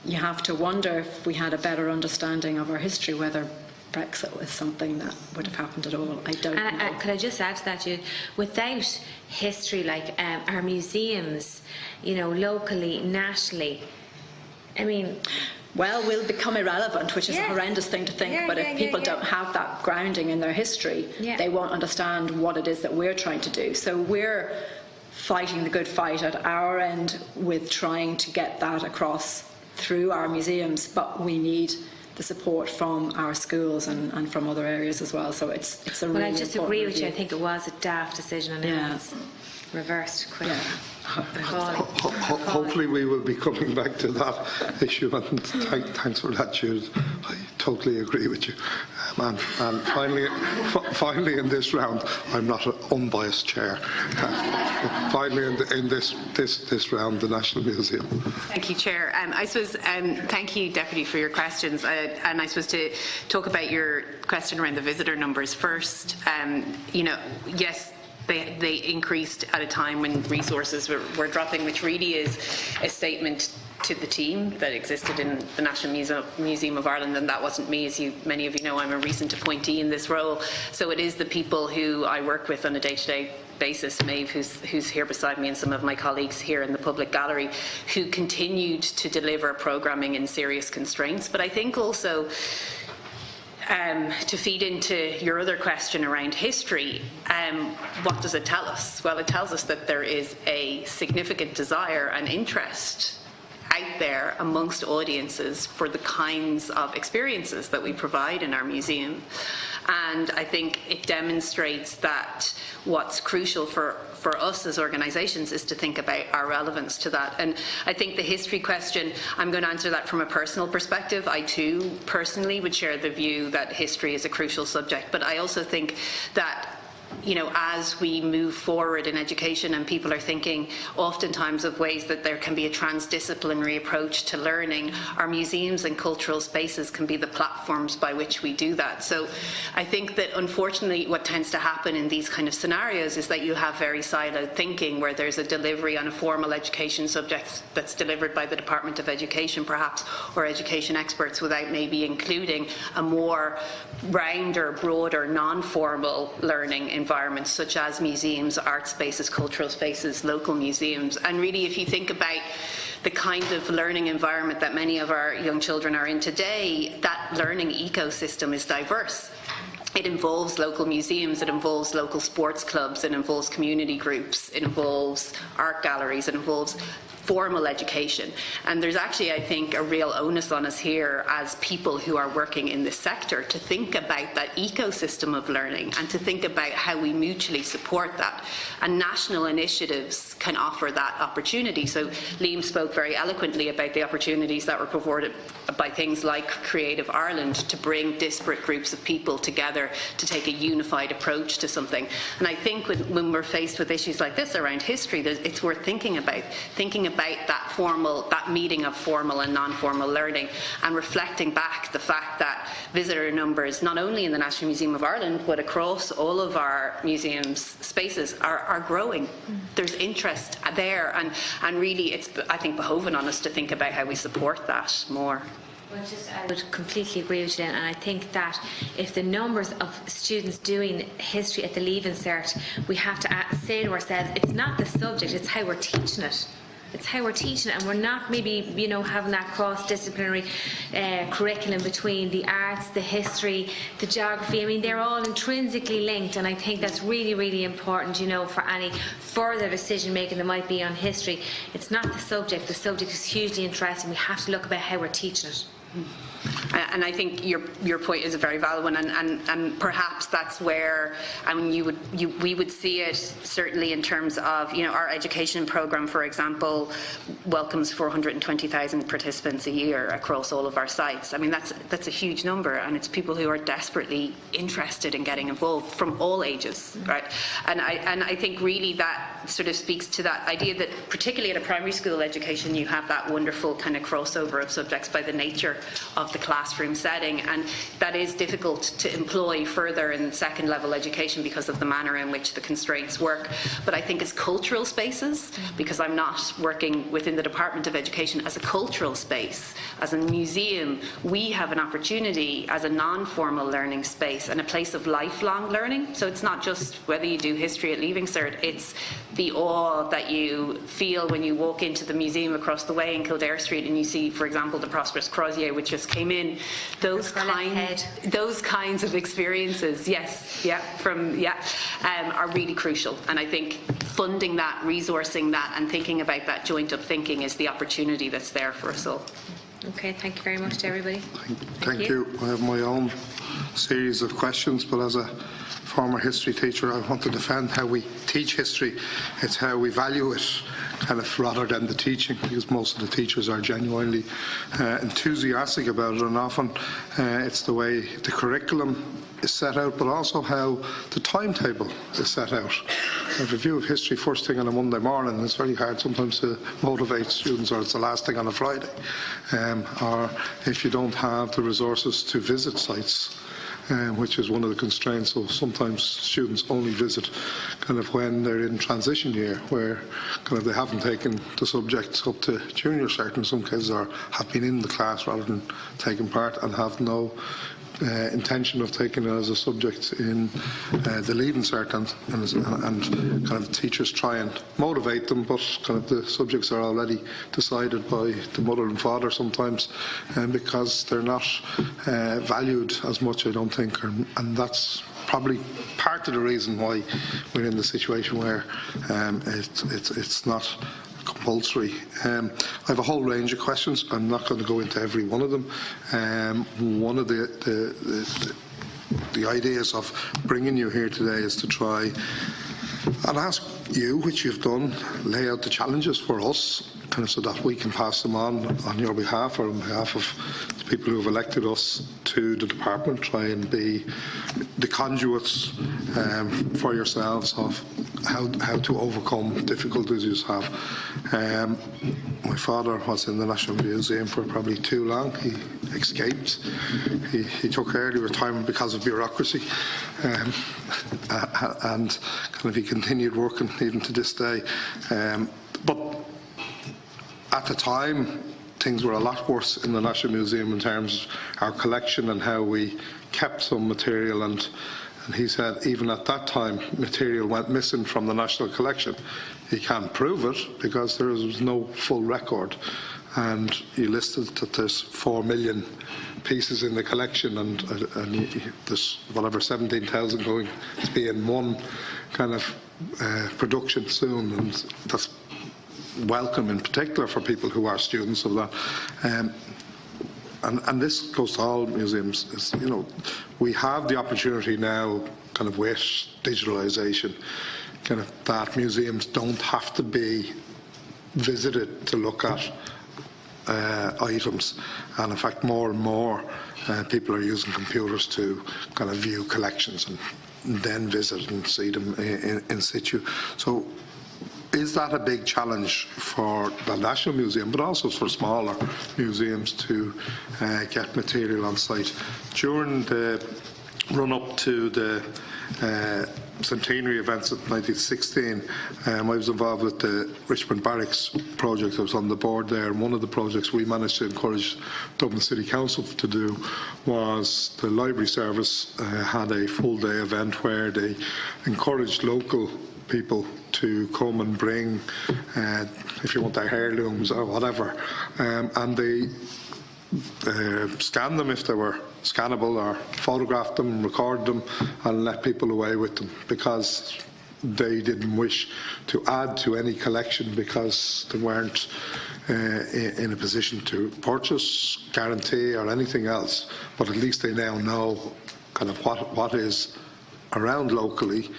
you have to wonder if we had a better understanding of our history, whether Brexit was something that would have happened at all. I don't know. Could I just add to that, Jude? Without history, like our museums, you know, locally, nationally, I mean... Well, we'll become irrelevant, which is a horrendous thing to think, but if people don't have that grounding in their history, they won't understand what it is that we're trying to do. So we're fighting the good fight at our end with trying to get that across through our museums, but we need the support from our schools and from other areas as well. So it's a really important Well, I just agree with review. you. I think it was a daft decision, and it was reversed quickly. Hopefully we will be coming back to that issue, and thanks for that, Jude. I totally agree with you. And finally in this round, I'm not an unbiased chair. Finally in this round, the National Museum. Thank you, Chair. I suppose, thank you, Deputy, for your questions. And I suppose to talk about your question around the visitor numbers first, you know, yes, they increased at a time when resources were dropping, which really is a statement to the team that existed in the National Museum of Ireland, and that wasn't me. As many of you know, I'm a recent appointee in this role, so it is the people who I work with on a day-to-day basis, Maeve, who's here beside me, and some of my colleagues here in the public gallery, who continued to deliver programming in serious constraints. But I think also, to feed into your other question around history, what does it tell us? Well, it tells us that there is a significant desire and interest out there amongst audiences for the kinds of experiences that we provide in our museum. And I think it demonstrates that what's crucial for us as organisations is to think about our relevance to that. And I think the history question, I'm going to answer that from a personal perspective. I too personally would share the view that history is a crucial subject, but I also think that, you know, as we move forward in education and people are thinking oftentimes of ways that there can be a transdisciplinary approach to learning, our museums and cultural spaces can be the platforms by which we do that. So I think that unfortunately what tends to happen in these kind of scenarios is that you have very siloed thinking, where there's a delivery on a formal education subject that's delivered by the Department of Education perhaps, or education experts, without maybe including a more rounder, broader, non-formal learning environments such as museums, art spaces, cultural spaces, local museums. And really, if you think about the kind of learning environment that many of our young children are in today, that learning ecosystem is diverse. It involves local museums, it involves local sports clubs, it involves community groups, it involves art galleries, it involves formal education. And there's actually, I think, a real onus on us here as people who are working in this sector to think about that ecosystem of learning and to think about how we mutually support that. And national initiatives can offer that opportunity. So Liam spoke very eloquently about the opportunities that were provided by things like Creative Ireland to bring disparate groups of people together to take a unified approach to something. And I think when we're faced with issues like this around history, it's worth thinking about that meeting of formal and non-formal learning, and reflecting back the fact that visitor numbers, not only in the National Museum of Ireland, but across all of our museums spaces are growing. There's interest there, and really it's, I think, behoven on us to think about how we support that more. I would completely agree with you, and I think that if the numbers of students doing history at the Leaving Cert, we have to say to ourselves, it's not the subject, it's how we're teaching it. it's how we're teaching it, and we're not maybe, you know, having that cross-disciplinary curriculum between the arts, the history, the geography. I mean, they're all intrinsically linked, and I think that's really, really important, you know, for any further decision-making that might be on history. It's not the subject. The subject is hugely interesting. We have to look about how we're teaching it. And I think your point is a very valid one, and perhaps that's where, I mean, we would see it certainly in terms of, you know, our education programme, for example, welcomes 420,000 participants a year across all of our sites. I mean, that's a huge number, and it's people who are desperately interested in getting involved from all ages, right? And I think really that sort of speaks to that idea that, particularly at a primary school education, you have that wonderful kind of crossover of subjects by the nature of the classroom setting, and that is difficult to employ further in second level education because of the manner in which the constraints work. But I think as cultural spaces, because I'm not working within the Department of Education as a cultural space, as a museum, we have an opportunity as a non-formal learning space and a place of lifelong learning. So it's not just whether you do history at Leaving Cert, it's the awe that you feel when you walk into the museum across the way in Kildare Street and you see, for example, the Prosperous Crozier, which just came in. Those kinds of experiences, are really crucial. And I think funding that, resourcing that, and thinking about that joint up thinking is the opportunity that's there for us all. Okay, thank you very much to everybody. Thank you. I have my own series of questions, but as a former history teacher, I want to defend how we teach history. It's how we value it, kind of, rather than the teaching, because most of the teachers are genuinely enthusiastic about it, and often it's the way the curriculum is set out, but also how the timetable is set out. A review of history first thing on a Monday morning, it's very hard sometimes to motivate students, or it's the last thing on a Friday, or if you don't have the resources to visit sites, which is one of the constraints. So sometimes students only visit kind of when they're in transition year, where kind of they haven't taken the subjects up to junior cert in some cases, or have been in the class rather than taking part, and have no intention of taking it as a subject in the Leaving Cert, and kind of teachers try and motivate them, but kind of the subjects are already decided by the mother and father sometimes, because they're not valued as much, I don't think, and that's probably part of the reason why we're in the situation where it's not compulsory. I have a whole range of questions. I'm not going to go into every one of them. One of the ideas of bringing you here today is to try and ask you, which you've done, lay out the challenges for us, kind of so that we can pass them on your behalf, or on behalf of the people who have elected us to the department, try and be the conduits for yourselves of how to overcome difficulties you have. My father was in the National Museum for probably too long. He escaped. He took early retirement because of bureaucracy, and kind of he continued working even to this day. But at the time, things were a lot worse in the National Museum in terms of our collection and how we kept some material, and he said even at that time material went missing from the National Collection. He can't prove it because there was no full record, and he listed that there's 4 million pieces in the collection, and there's whatever 17,000 going to be in one kind of production soon, and that's welcome in particular for people who are students of that. And this goes to all museums. You know, we have the opportunity now, kind of with digitalisation, kind of that museums don't have to be visited to look at items, and in fact more and more people are using computers to kind of view collections and then visit and see them in situ. So is that a big challenge for the National Museum, but also for smaller museums to get material on site? During the run-up to the centenary events of 1916, I was involved with the Richmond Barracks project. I was on the board there, and one of the projects we managed to encourage Dublin City Council to do was the library service had a full-day event where they encouraged local people to come and bring, if you want, their heirlooms or whatever, and they scan them if they were scannable, or photograph them, record them, and let people away with them, because they didn't wish to add to any collection because they weren't in a position to purchase, guarantee or anything else. But at least they now know kind of what is around locally.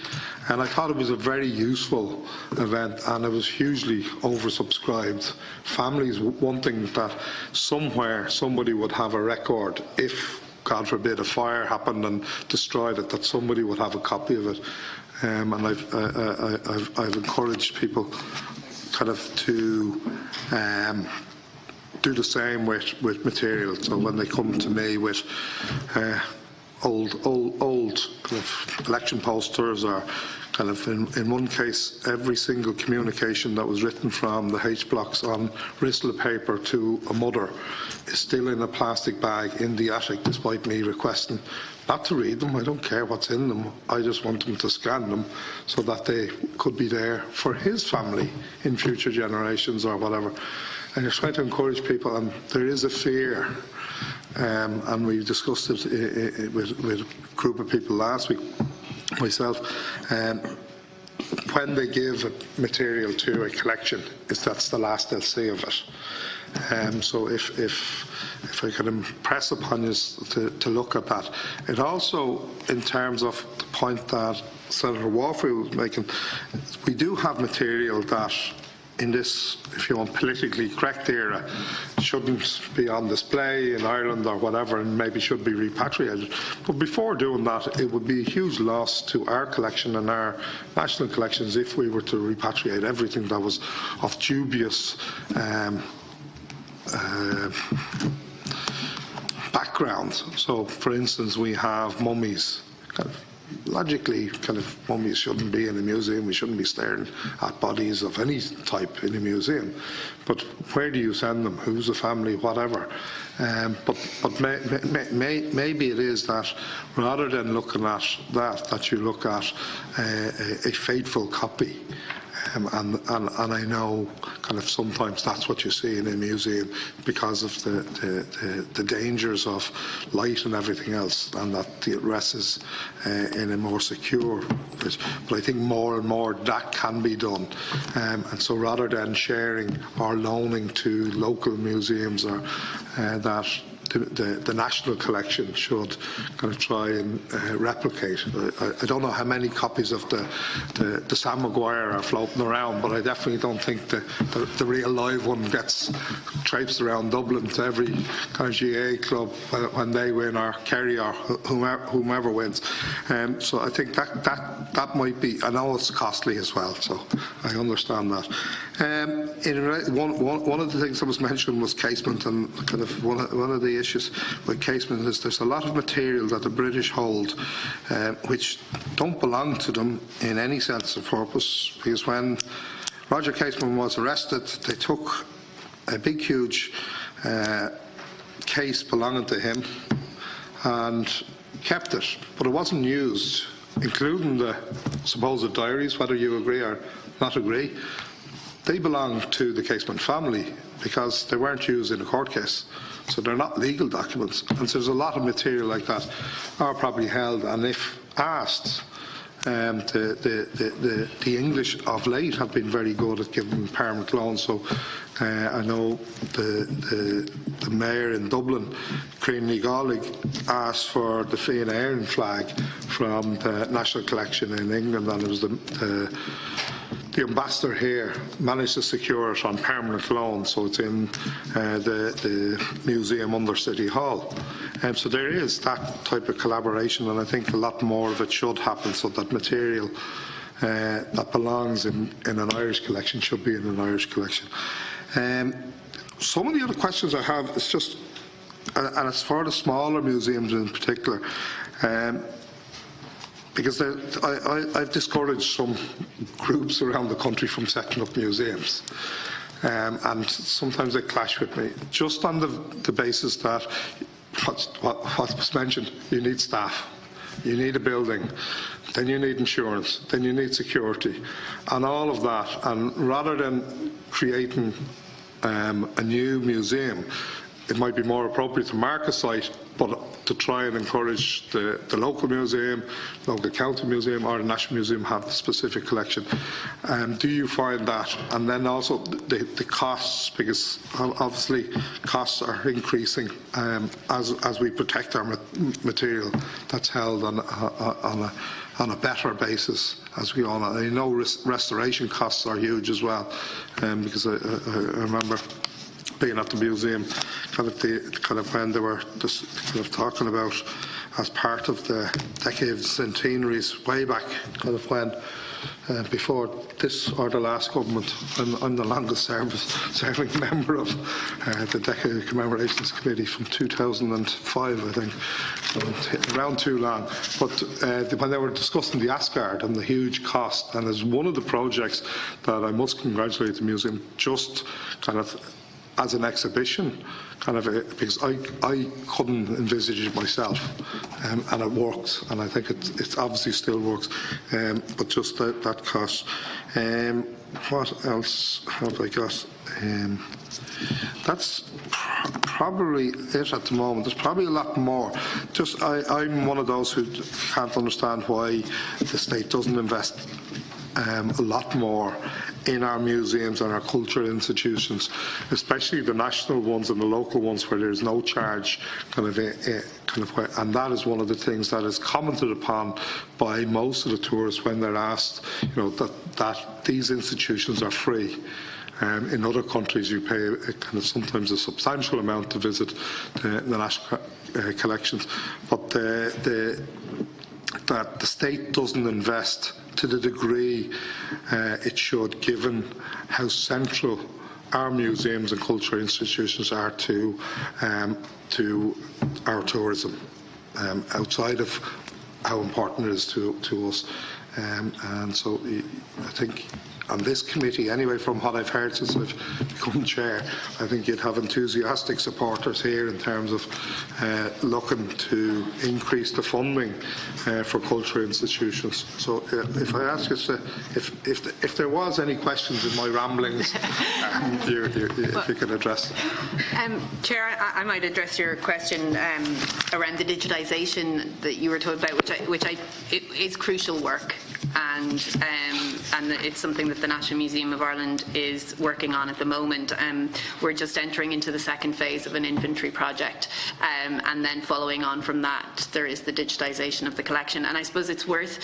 And I thought it was a very useful event, and it was hugely oversubscribed. Families wanting that somewhere somebody would have a record if, God forbid, a fire happened and destroyed it, that somebody would have a copy of it. And I've encouraged people kind of to do the same with material. So when they come to me with old kind of election posters, or kind of in one case every single communication that was written from the H blocks on Bristol paper to a mother is still in a plastic bag in the attic, despite me requesting not to read them. I don't care what's in them. I just want them to scan them so that they could be there for his family in future generations or whatever. And you're trying to encourage people, and there is a fear, and we discussed it with a group of people last week, myself, when they give material to a collection, that's the last they'll see of it. So if I can impress upon you to look at that. It also, in terms of the point that Senator Warfield was making, we do have material that in this, if you want, politically correct era, shouldn't be on display in Ireland or whatever, and maybe should be repatriated. But before doing that, it would be a huge loss to our collection and our national collections if we were to repatriate everything that was of dubious background. So, for instance, we have mummies. Logically, mummies shouldn't be in a museum. We shouldn't be staring at bodies of any type in a museum. But where do you send them? Who's the family? Whatever. But maybe it is that rather than looking at that you look at a faithful copy. And I know kind of sometimes that's what you see in a museum because of the dangers of light and everything else, and that it rests in a more secure place. But I think more and more that can be done. And so rather than sharing or loaning to local museums, or that the national collection should kind of try and replicate. I don't know how many copies of the Sam Maguire are floating around, but I definitely don't think the real live one gets traipsed around Dublin to every kind of GA club when they win, or Kerry, or whomever wins. So I think that might be. I know it's costly as well, so I understand that. One of the things that was mentioned was casement, and kind of one of the issues with casement is there's a lot of material that the British hold which don't belong to them in any sense of purpose, because when Roger Casement was arrested, they took a big huge case belonging to him and kept it, but it wasn't used, including the supposed diaries, whether you agree or not agree. They belong to the Casement family because they weren't used in a court case. So they're not legal documents. And so there's a lot of material like that are probably held. And if asked, the English of late have been very good at giving permanent loans. So I know the mayor in Dublin, Crean Gaeltacht, asked for the Fianna Éireann flag from the National Collection in England, and it was the ambassador here managed to secure it on permanent loan, so it's in the museum under City Hall. So there is that type of collaboration, and I think a lot more of it should happen, so that material that belongs in an Irish collection should be in an Irish collection. Some of the other questions I have is just, and it's for the smaller museums in particular, because I've discouraged some groups around the country from setting up museums, and sometimes they clash with me, just on the basis that what was mentioned, you need staff. you need a building, then you need insurance, then you need security, and all of that. And rather than creating a new museum, it might be more appropriate to mark a site, but to try and encourage the local museum, local county museum, or the National Museum have the specific collection. Do you find that? And then also the costs, because obviously costs are increasing as we protect our material that's held on a better basis, as we all know. And you know, restoration costs are huge as well, because I remember being at the museum, kind of when they were just kind of talking about, as part of the decade centenaries way back, kind of when before this or the last government. I'm the longest serving member of the Decade Commemorations Committee from 2005, I think. So around too long. But when they were discussing the Asgard and the huge cost, and as one of the projects that I must congratulate the museum, just kind of as an exhibition, kind of because I couldn't envisage it myself, and it works, and I think it obviously still works, but just that cost. What else have I got? That's probably it at the moment. There's probably a lot more. Just I'm one of those who can't understand why the state doesn't invest a lot more in our museums and our cultural institutions, especially the national ones and the local ones where there's no charge, and that is one of the things that is commented upon by most of the tourists when they're asked, that these institutions are free. In other countries, you pay sometimes a substantial amount to visit the national collections, but that the state doesn't invest to the degree it should, given how central our museums and cultural institutions are to our tourism, outside of how important it is to us. And so I think on this committee, anyway, from what I've heard since I've become chair, I think you'd have enthusiastic supporters here in terms of looking to increase the funding for cultural institutions. So if I ask you, if there was any questions in my ramblings, if you could address them. Chair, I might address your question around the digitisation that you were told about, which is crucial work, and it's something that the National Museum of Ireland is working on at the moment. We're just entering into the second phase of an inventory project, and then following on from that, there is the digitisation of the collection. And I suppose it's worth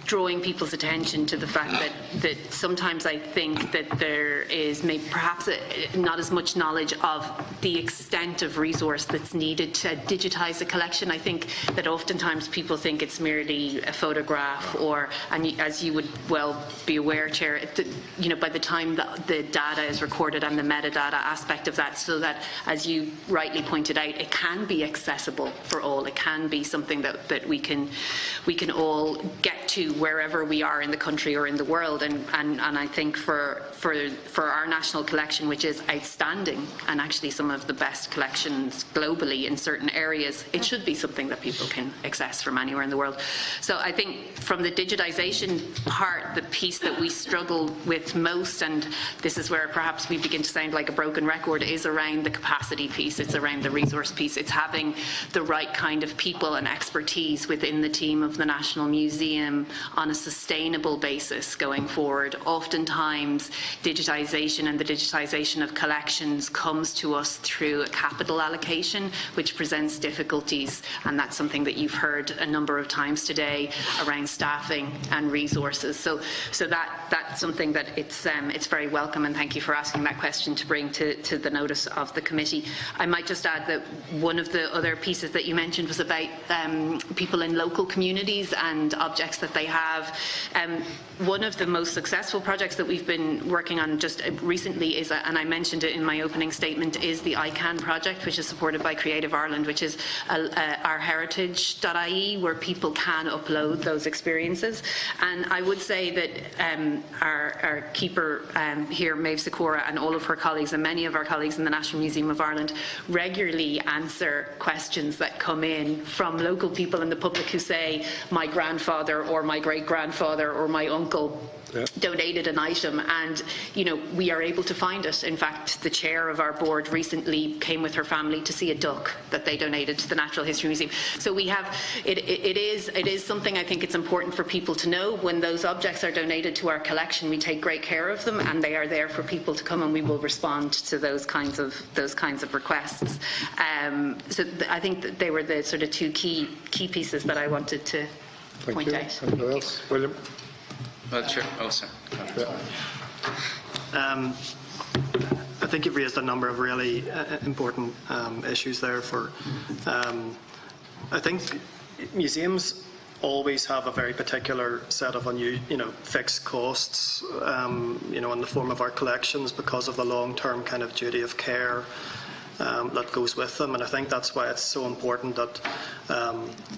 drawing people's attention to the fact that sometimes I think that there is perhaps not as much knowledge of the extent of resource that's needed to digitise a collection. I think that oftentimes people think it's merely a photograph, and as you would well be aware, Chair, by the time the data is recorded and the metadata aspect of that, so that, as you rightly pointed out, it can be accessible for all. It can be something that we can all get to wherever we are in the country or in the world, and I think for our national collection, which is outstanding and actually some of the best collections globally in certain areas, it should be something that people can access from anywhere in the world. So I think from the digitisation part, the piece that we struggle with most, and this is where perhaps we begin to sound like a broken record, is around the capacity piece. It's around the resource piece. It's having the right kind of people and expertise within the team of the National Museum on a sustainable basis going forward. Oftentimes, digitisation and the digitisation of collections comes to us through a capital allocation, which presents difficulties, and that's something that you've heard a number of times today around staffing and resources. So that's something that it's very welcome, and thank you for asking that question to bring to the notice of the committee. I might just add that one of the other pieces that you mentioned was about people in local communities and objects that they have one of the most successful projects that we've been working on just recently is, and I mentioned it in my opening statement, is the ICANN project, which is supported by Creative Ireland, which is our heritage.ie, where people can upload those experiences. And I would say that our keeper here, Maeve Sikora, and all of her colleagues and many of our colleagues in the National Museum of Ireland regularly answer questions that come in from local people in the public who say, my grandfather or my great-grandfather or my uncle donated an item, and we are able to find it. In fact, the chair of our board recently came with her family to see a duck that they donated to the Natural History Museum. So we have it is something I think it's important for people to know. When those objects are donated to our collection, we take great care of them, and they are there for people to come, and we will respond to those kinds of requests. So I think that they were the sort of two key pieces that I wanted to point out. Anyone else? William? Chair. Oh, sorry. I think you've raised a number of really important issues there. I think museums always have a very particular set of fixed costs, in the form of our collections because of the long-term kind of duty of care that goes with them. And I think that's why it's so important that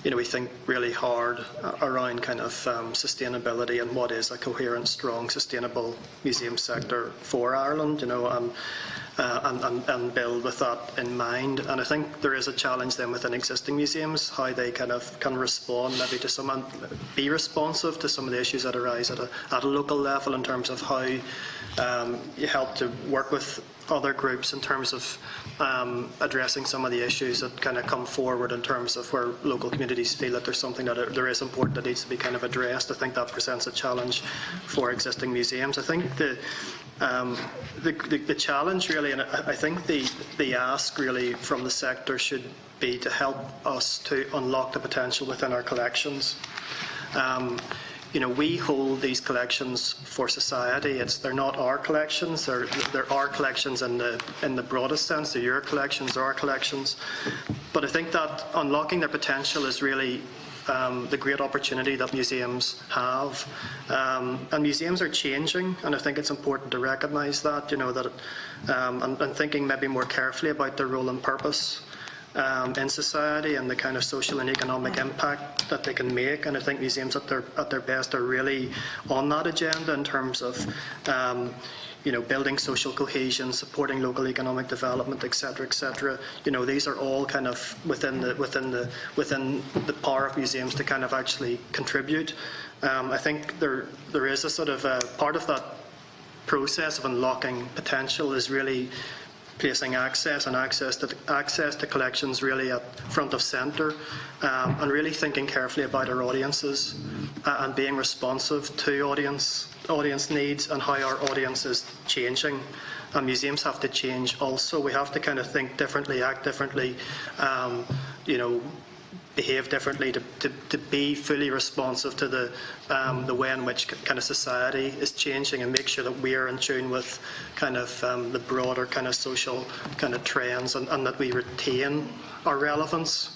we think really hard around kind of sustainability and what is a coherent, strong, sustainable museum sector for Ireland, and build with that in mind. And I think there is a challenge then within existing museums, how they kind of can respond maybe to some, be responsive to some of the issues that arise at a local level in terms of how you help to work with other groups in terms of addressing some of the issues that kind of come forward in terms of where local communities feel that there's something that there is important that needs to be kind of addressed. I think that presents a challenge for existing museums. I think the challenge really, and I think the ask really from the sector should be to help us to unlock the potential within our collections. We hold these collections for society. They're not our collections. They're our collections in the broadest sense. They're your collections, our collections. But I think that unlocking their potential is really the great opportunity that museums have. And museums are changing, and I think it's important to recognise that. And thinking maybe more carefully about their role and purpose in society and the kind of social and economic impact that they can make. And I think museums at their best are really on that agenda in terms of building social cohesion, supporting local economic development, etc., etc. These are all kind of within the power of museums to kind of actually contribute. I think there is a sort of part of that process of unlocking potential is really placing access to collections really at front of centre, and really thinking carefully about our audiences and being responsive to audience needs and how our audience is changing. And museums have to change also. We have to kind of think differently, act differently, behave differently to be fully responsive to the way in which kind of society is changing, and make sure that we are in tune with kind of the broader kind of social kind of trends, and that we retain our relevance,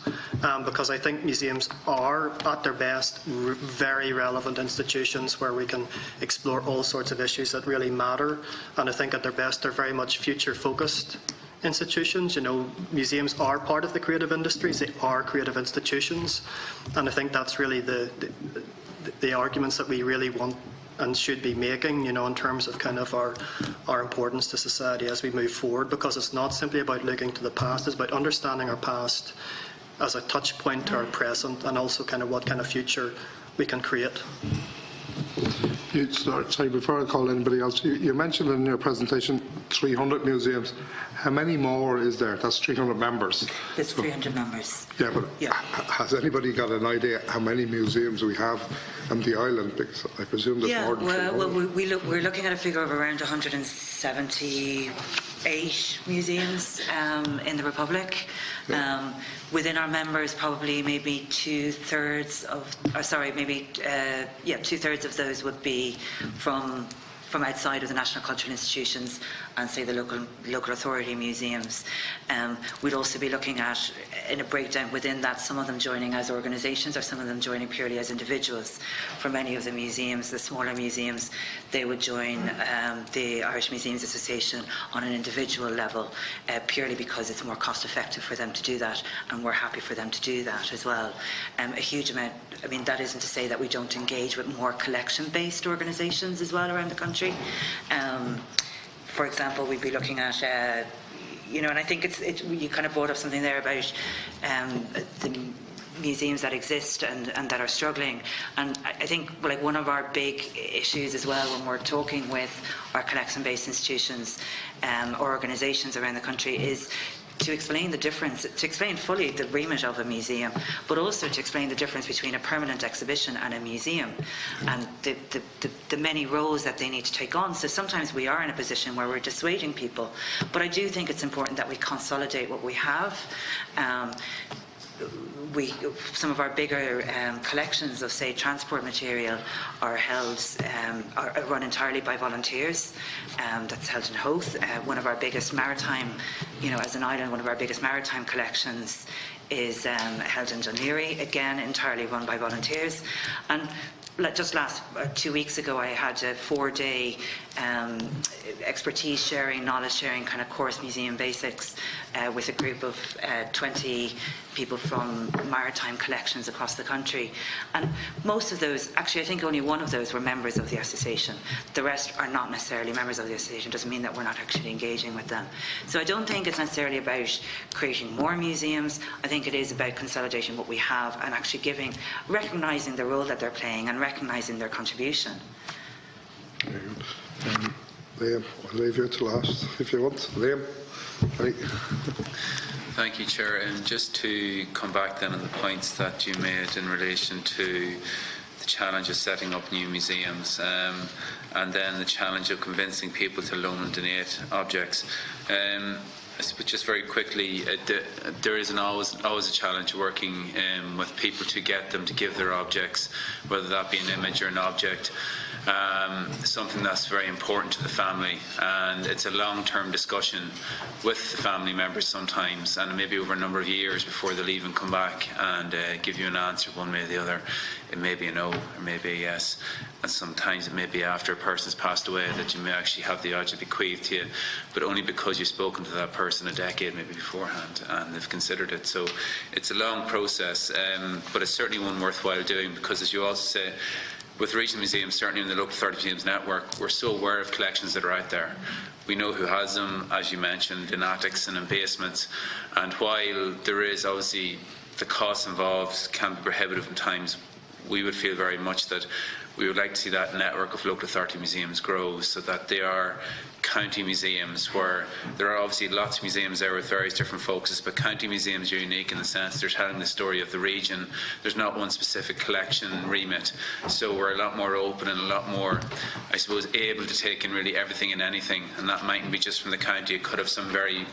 because I think museums are at their best very relevant institutions where we can explore all sorts of issues that really matter. And I think at their best they're very much future focused institutions. Museums are part of the creative industries. They are creative institutions, and I think that's really the arguments that we really want and should be making, in terms of kind of our importance to society as we move forward, because it's not simply about looking to the past, it's about understanding our past as a touch point to our present, and also kind of what kind of future we can create. Sorry, before I call anybody else, you mentioned in your presentation 300 museums. How many more is there? That's 300 members. There's 300 members. Yeah, but has anybody got an idea how many museums we have on the island? Because I presume there's more than 300. We're looking at a figure of around 178 museums in the Republic. Yeah. Within our members, probably maybe two-thirds of those would be from outside of the national cultural institutions, and say the local authority museums. We'd also be looking at, in a breakdown within that, some of them joining as organisations or some of them joining purely as individuals. For many of the museums, the smaller museums, they would join the Irish Museums Association on an individual level, purely because it's more cost effective for them to do that, and we're happy for them to do that as well. A huge amount, I mean, that isn't to say that we don't engage with more collection-based organisations as well around the country. For example, we'd be looking at and I think you kind of brought up something there about the museums that exist and that are struggling. And I think one of our big issues as well when we're talking with our collection-based institutions or organisations around the country is to explain the difference, to explain fully the remit of a museum, but also to explain the difference between a permanent exhibition and a museum, and the many roles that they need to take on. So sometimes we are in a position where we're dissuading people, but I do think it's important that we consolidate what we have. Some of our bigger collections of, say, transport material are run entirely by volunteers. That's held in Howth. One of our biggest maritime, as an island, one of our biggest maritime collections is held in Dunleary, again entirely run by volunteers. And just 2 weeks ago, I had a 4-day expertise sharing, knowledge sharing kind of course, Museum Basics, with a group of 20 people from maritime collections across the country. And most of those, actually I think only one of those were members of the association. The rest are not necessarily members of the association. Doesn't mean that we're not actually engaging with them. So I don't think it's necessarily about creating more museums. I think it is about consolidating what we have and actually recognising the role that they're playing and recognising their contribution. Very good. Liam, I'll leave you to last if you want. Liam. Right. Thank you, Chair. And just to come back then on the points that you made in relation to the challenge of setting up new museums, and then the challenge of convincing people to loan and donate objects. Just very quickly, there is always a challenge working with people to get them to give their objects, whether that be an image or an object. Something that's very important to the family, and it's a long-term discussion with the family members sometimes, and maybe over a number of years before they'll even come back and give you an answer one way or the other. It may be a no or maybe a yes, and sometimes it may be after a person's passed away that you may actually have the object bequeathed to you, but only because you've spoken to that person a decade maybe beforehand and they've considered it. So it's a long process, but it's certainly one worthwhile doing, because as you also say, with regional museums, certainly in the local authority museums network, we're so aware of collections that are out there. We know who has them, as you mentioned, in attics and in basements. And while there is obviously the costs involved can be prohibitive at times, we would feel very much that we would like to see that network of local authority museums grow, so that they are county museums, where there are obviously lots of museums there with various different focuses, but county museums are unique in the sense they're telling the story of the region. There's not one specific collection remit, so we're a lot more open and a lot more, I suppose, able to take in really everything and anything, and that mightn't be just from the county. It could have some very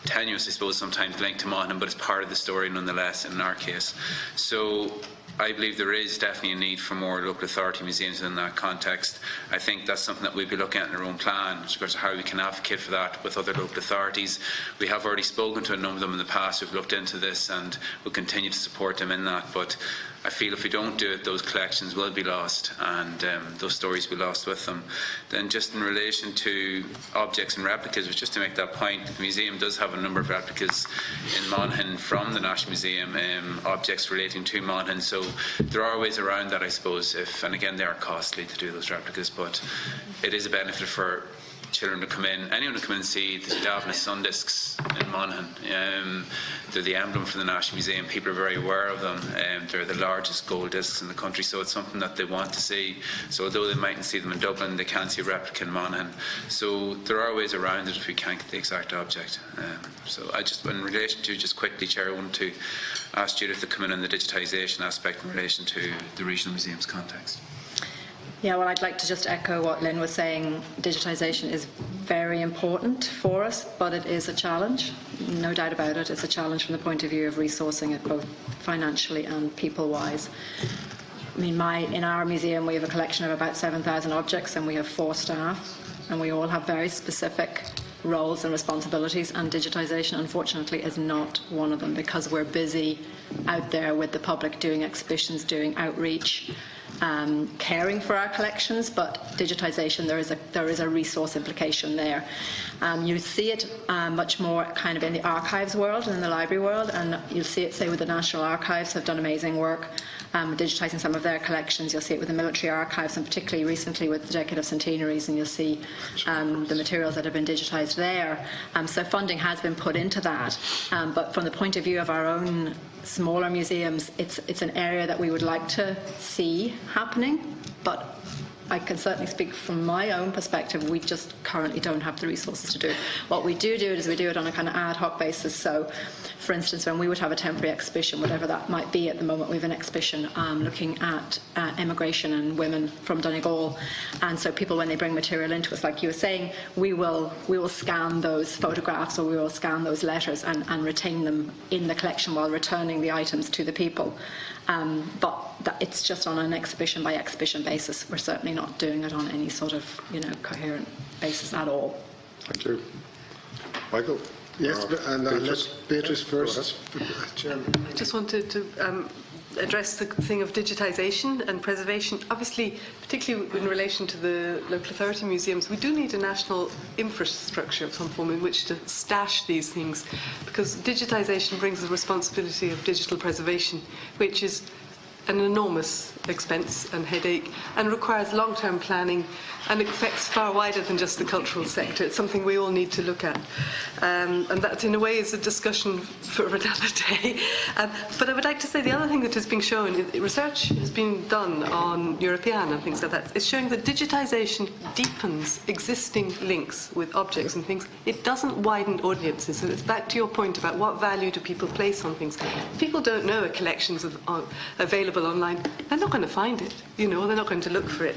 tenuous, I suppose, sometimes linked to Monaghan, but it's part of the story nonetheless in our case. So I believe there is definitely a need for more local authority museums in that context. I think that's something that we'll be looking at in our own plan, as far as how we can advocate for that with other local authorities. We have already spoken to a number of them in the past who've looked into this, and we'll continue to support them in that. But I feel if we don't do it, those collections will be lost, and those stories will be lost with them. Then just in relation to objects and replicas, just to make that point, the museum does have a number of replicas in Monaghan from the National Museum, objects relating to Monaghan. So there are ways around that, I suppose, and again, they are costly to do those replicas, but it is a benefit for children to come in, anyone to come in and see the Davna sun discs in Monaghan. They're the emblem for the National Museum. People are very aware of them. They're the largest gold discs in the country, so it's something that they want to see. So although they mightn't see them in Dublin, they can see a replica in Monaghan. So there are ways around it if we can't get the exact object. So I just, in relation to, just quickly, Chair, I wanted to ask Judith to come in on the digitisation aspect in relation to the regional museums context. Yeah, well, I'd like to just echo what Lynn was saying. Digitisation is very important for us, but it is a challenge, no doubt about it. It's a challenge from the point of view of resourcing it, both financially and people-wise. I mean, in our museum, we have a collection of about 7,000 objects, and we have 4 staff. and we all have very specific roles and responsibilities, and digitisation, unfortunately, is not one of them, because we're busy out there with the public doing exhibitions, doing outreach, caring for our collections. But digitisation, there is a resource implication there. You see it much more kind of in the archives world and in the library world, and you'll see it, say, with the National Archives, have done amazing work digitising some of their collections. You'll see it with the military archives, and particularly recently with the Decade of Centenaries, and you'll see the materials that have been digitised there. So funding has been put into that, but from the point of view of our own smaller museums, it's an area that we would like to see happening, but I can certainly speak from my own perspective, we just currently don't have the resources to do it. What we do is we do it on a kind of ad hoc basis. So, for instance, when we would have a temporary exhibition, whatever that might be, at the moment we have an exhibition looking at immigration and women from Donegal. And so people, when they bring material into us, like you were saying, we will scan those photographs, or we will scan those letters and retain them in the collection while returning the items to the people. But it's just on an exhibition by exhibition basis. We're certainly not doing it on any sort of coherent basis at all. Thank you. Michael? Yes, and let's Beatrice first. Chairman. I just wanted to address the thing of digitisation and preservation. Obviously, particularly in relation to the local authority museums, we do need a national infrastructure of some form in which to stash these things, because digitisation brings the responsibility of digital preservation, which is an enormous expense and headache, and requires long-term planning, and it affects far wider than just the cultural sector. It's something we all need to look at, and that in a way is a discussion for another day. But I would like to say the other thing that is being shown, research has been done on European and things like that. It's showing that digitisation deepens existing links with objects and things. It doesn't widen audiences, and it's back to your point about what value do people place on things. If people don't know a collection's available online, they're not going to find it, they're not going to look for it.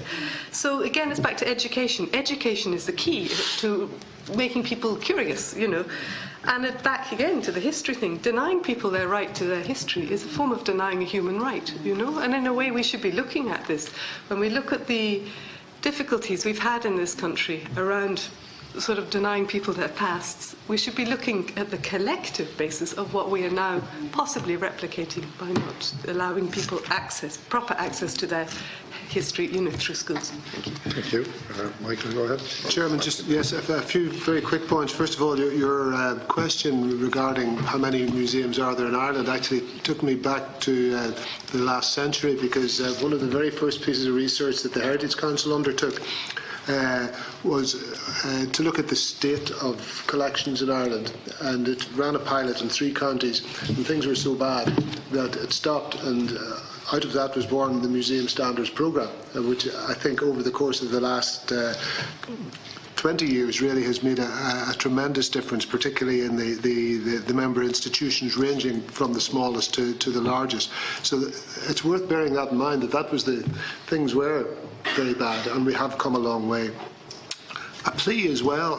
So again, it's back to education. Education is the key to making people curious, And it back again to the history thing. Denying people their right to their history is a form of denying a human right, And in a way, we should be looking at this. When we look at the difficulties we've had in this country around sort of denying people their pasts, we should be looking at the collective basis of what we are now possibly replicating by not allowing people proper access to their history, through schools. Thank you. Thank you. Michael, go ahead. Chairman, just yes, a few very quick points. First of all, your question regarding how many museums are there in Ireland actually took me back to the last century, because one of the very first pieces of research that the Heritage Council undertook was to look at the state of collections in Ireland, and it ran a pilot in 3 counties, and things were so bad that it stopped, and out of that was born the Museum Standards Programme, which I think over the course of the last 20 years really has made a tremendous difference, particularly in the member institutions, ranging from the smallest to the largest. So it's worth bearing that in mind, that was things were very bad, and we have come a long way. A plea as well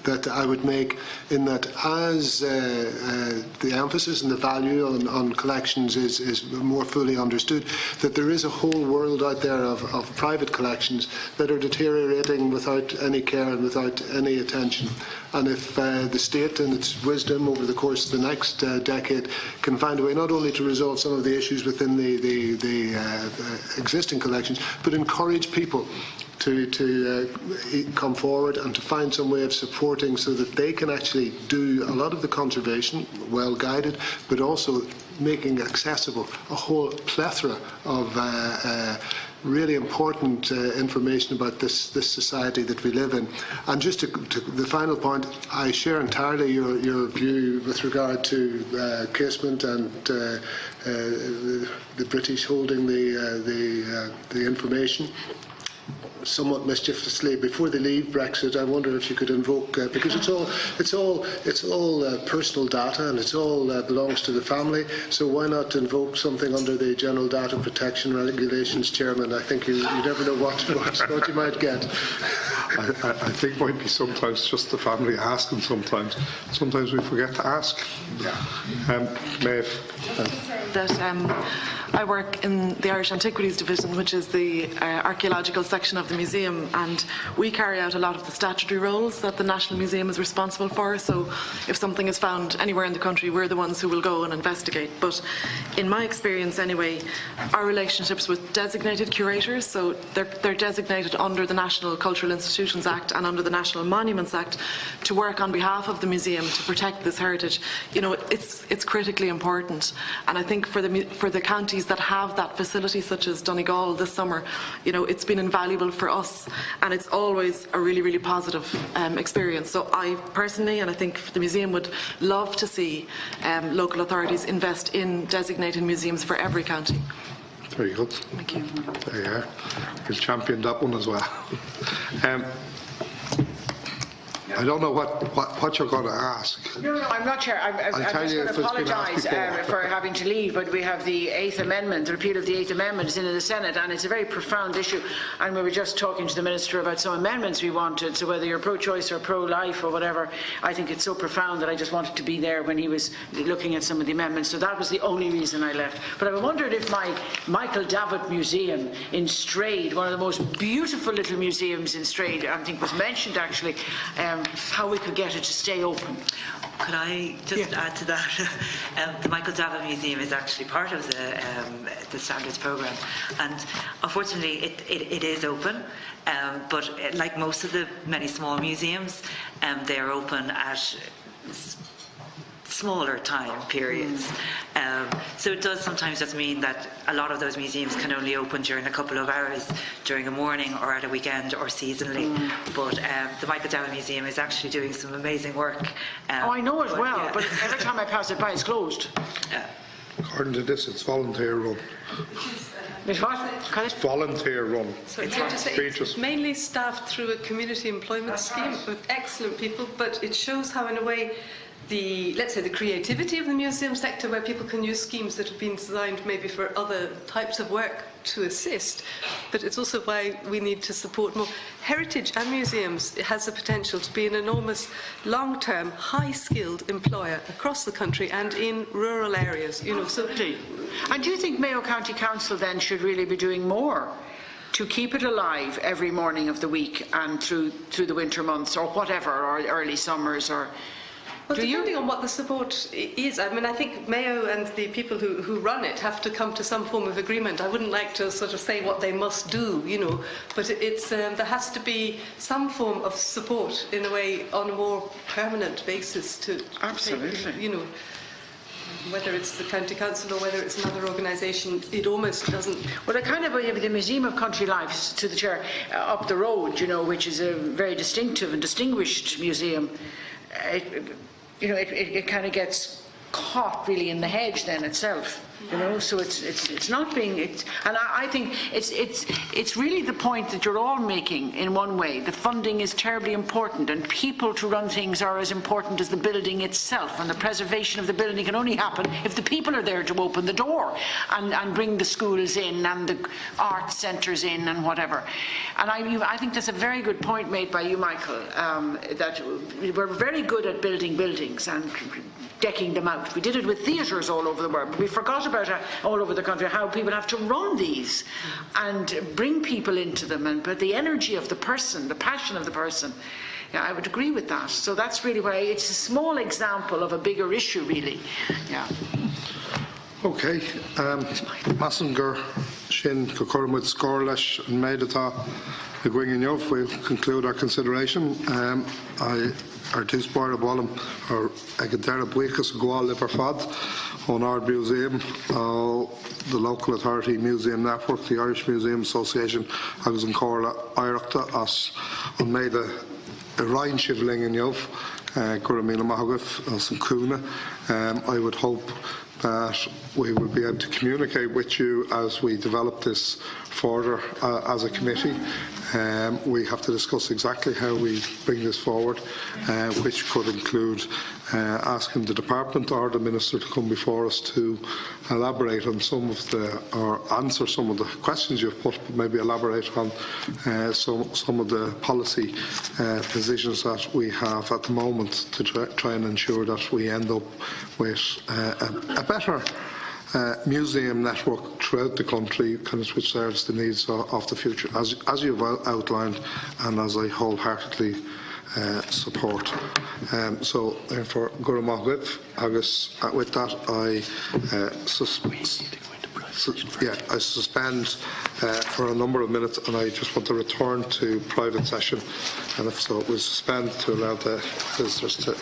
that I would make, in that as the emphasis and the value on collections is more fully understood, that there is a whole world out there of private collections that are deteriorating without any care and without any attention. And if the state, in its wisdom over the course of the next decade, can find a way not only to resolve some of the issues within the existing collections, but encourage people to come forward and to find some way of supporting, so that they can actually do a lot of the conservation, well guided, but also making accessible a whole plethora of really important information about this society that we live in. And just to the final point, I share entirely your view with regard to casement and the British holding the information somewhat mischievously before they leave Brexit. I wonder if you could invoke, because it's all personal data, and it's all belongs to the family. So why not invoke something under the General Data Protection Regulations, Chairman? I think you never know what you might get. I think it might be sometimes just the family asking. Sometimes we forget to ask. Yeah. Maeve. Just to say that I work in the Irish Antiquities Division, which is the archaeological section of the museum, and we carry out a lot of the statutory roles that the National Museum is responsible for. So if something is found anywhere in the country, we're the ones who will go and investigate. But in my experience anyway, our relationships with designated curators, so they're designated under the National Cultural Institutions Act and under the National Monuments Act to work on behalf of the museum to protect this heritage. You know, it's critically important, and I think for the counties that have that facility, such as Donegal this summer, you know, it's been invaluable for us, and it's always a really, really positive experience. So I personally, and I think the museum would love to see local authorities invest in designated museums for every county. Very good. Thank you. There you are. You'll champion that one as well. I don't know what you're going to ask. No, I'm not sure. I'm just going to apologise for having to leave, but we have the 8th Amendment, the repeal of the 8th Amendment is in the Senate, and it's a very profound issue. And we were just talking to the Minister about some amendments we wanted, so whether you're pro-choice or pro-life or whatever, I think it's so profound that I just wanted to be there when he was looking at some of the amendments. So that was the only reason I left. But I wondered if my Michael Davitt Museum in Strade, one of the most beautiful little museums in Strade, I think was mentioned actually, how we could get it to stay open. Could I just add to that? The Michael Davitt Museum is actually part of the Standards programme, and unfortunately it is open, but like most of the many small museums, they are open at smaller time periods. So it does sometimes just mean that a lot of those museums can only open during a couple of hours during a morning or at a weekend or seasonally. But the Michael Davitt Museum is actually doing some amazing work. I know it well, but every time I pass it by it's closed. According to this, it's volunteer run. It's what? It's volunteer run. So it's mainly staffed through a community employment scheme with excellent people, but it shows how in a way let's say the creativity of the museum sector, where people can use schemes that have been designed maybe for other types of work to assist, but it's also why we need to support more. Heritage and museums, it has the potential to be an enormous long-term, high-skilled employer across the country and in rural areas. You know, so. And do you think Mayo County Council then should really be doing more to keep it alive every morning of the week and through the winter months or whatever, or early summers, or? Well, depending on what the support is, I mean, I think Mayo and the people who run it have to come to some form of agreement. I wouldn't like to sort of say what they must do, you know, but it's there has to be some form of support in a way on a more permanent basis to absolutely, you know, whether it's the county council or whether it's another organisation, it almost doesn't. Well, I kind of believe the Museum of Country Life, to the chair, up the road, you know, which is a very distinctive and distinguished museum. It kind of gets caught really in the hedge then itself, you know. So it's not being. And I think it's really the point that you're all making in one way. The funding is terribly important, and people to run things are as important as the building itself. And the preservation of the building can only happen if the people are there to open the door and bring the schools in and the arts centres in and whatever. And I think that's a very good point made by you, Michael, that we're very good at building buildings and decking them out. We did it with theatres all over the world. We forgot about all over the country how people have to run these and bring people into them, but the energy of the person, the passion of the person. Yeah, I would agree with that. So that's really why it's a small example of a bigger issue, really. Yeah. Okay. Messenger Shin Kokormut Scorlish and Maidata the Gwing Yov. We'll conclude our consideration. Our two sport of Wallam or Agadera Buikas Gwal Liverfad on our museum, the local authority museum network, the Irish Museum Association, agus an Corla Oireachtas as on made a Ryan Shivling in Yov, Guramila Mahaguf, as an Kuna. I would hope that we will be able to communicate with you as we develop this further as a committee. We have to discuss exactly how we bring this forward, which could include asking the department or the minister to come before us to elaborate on some of or answer some of the questions you've put, but maybe elaborate on some of the policy positions that we have at the moment to try and ensure that we end up with a better museum network throughout the country, which serves the needs of the future, as you've outlined, and as I wholeheartedly support. So, for Gura Maith Cuív, agus with that, I suspend for a number of minutes, and I just want to return to private session, and if so, we'll suspend to allow the visitors to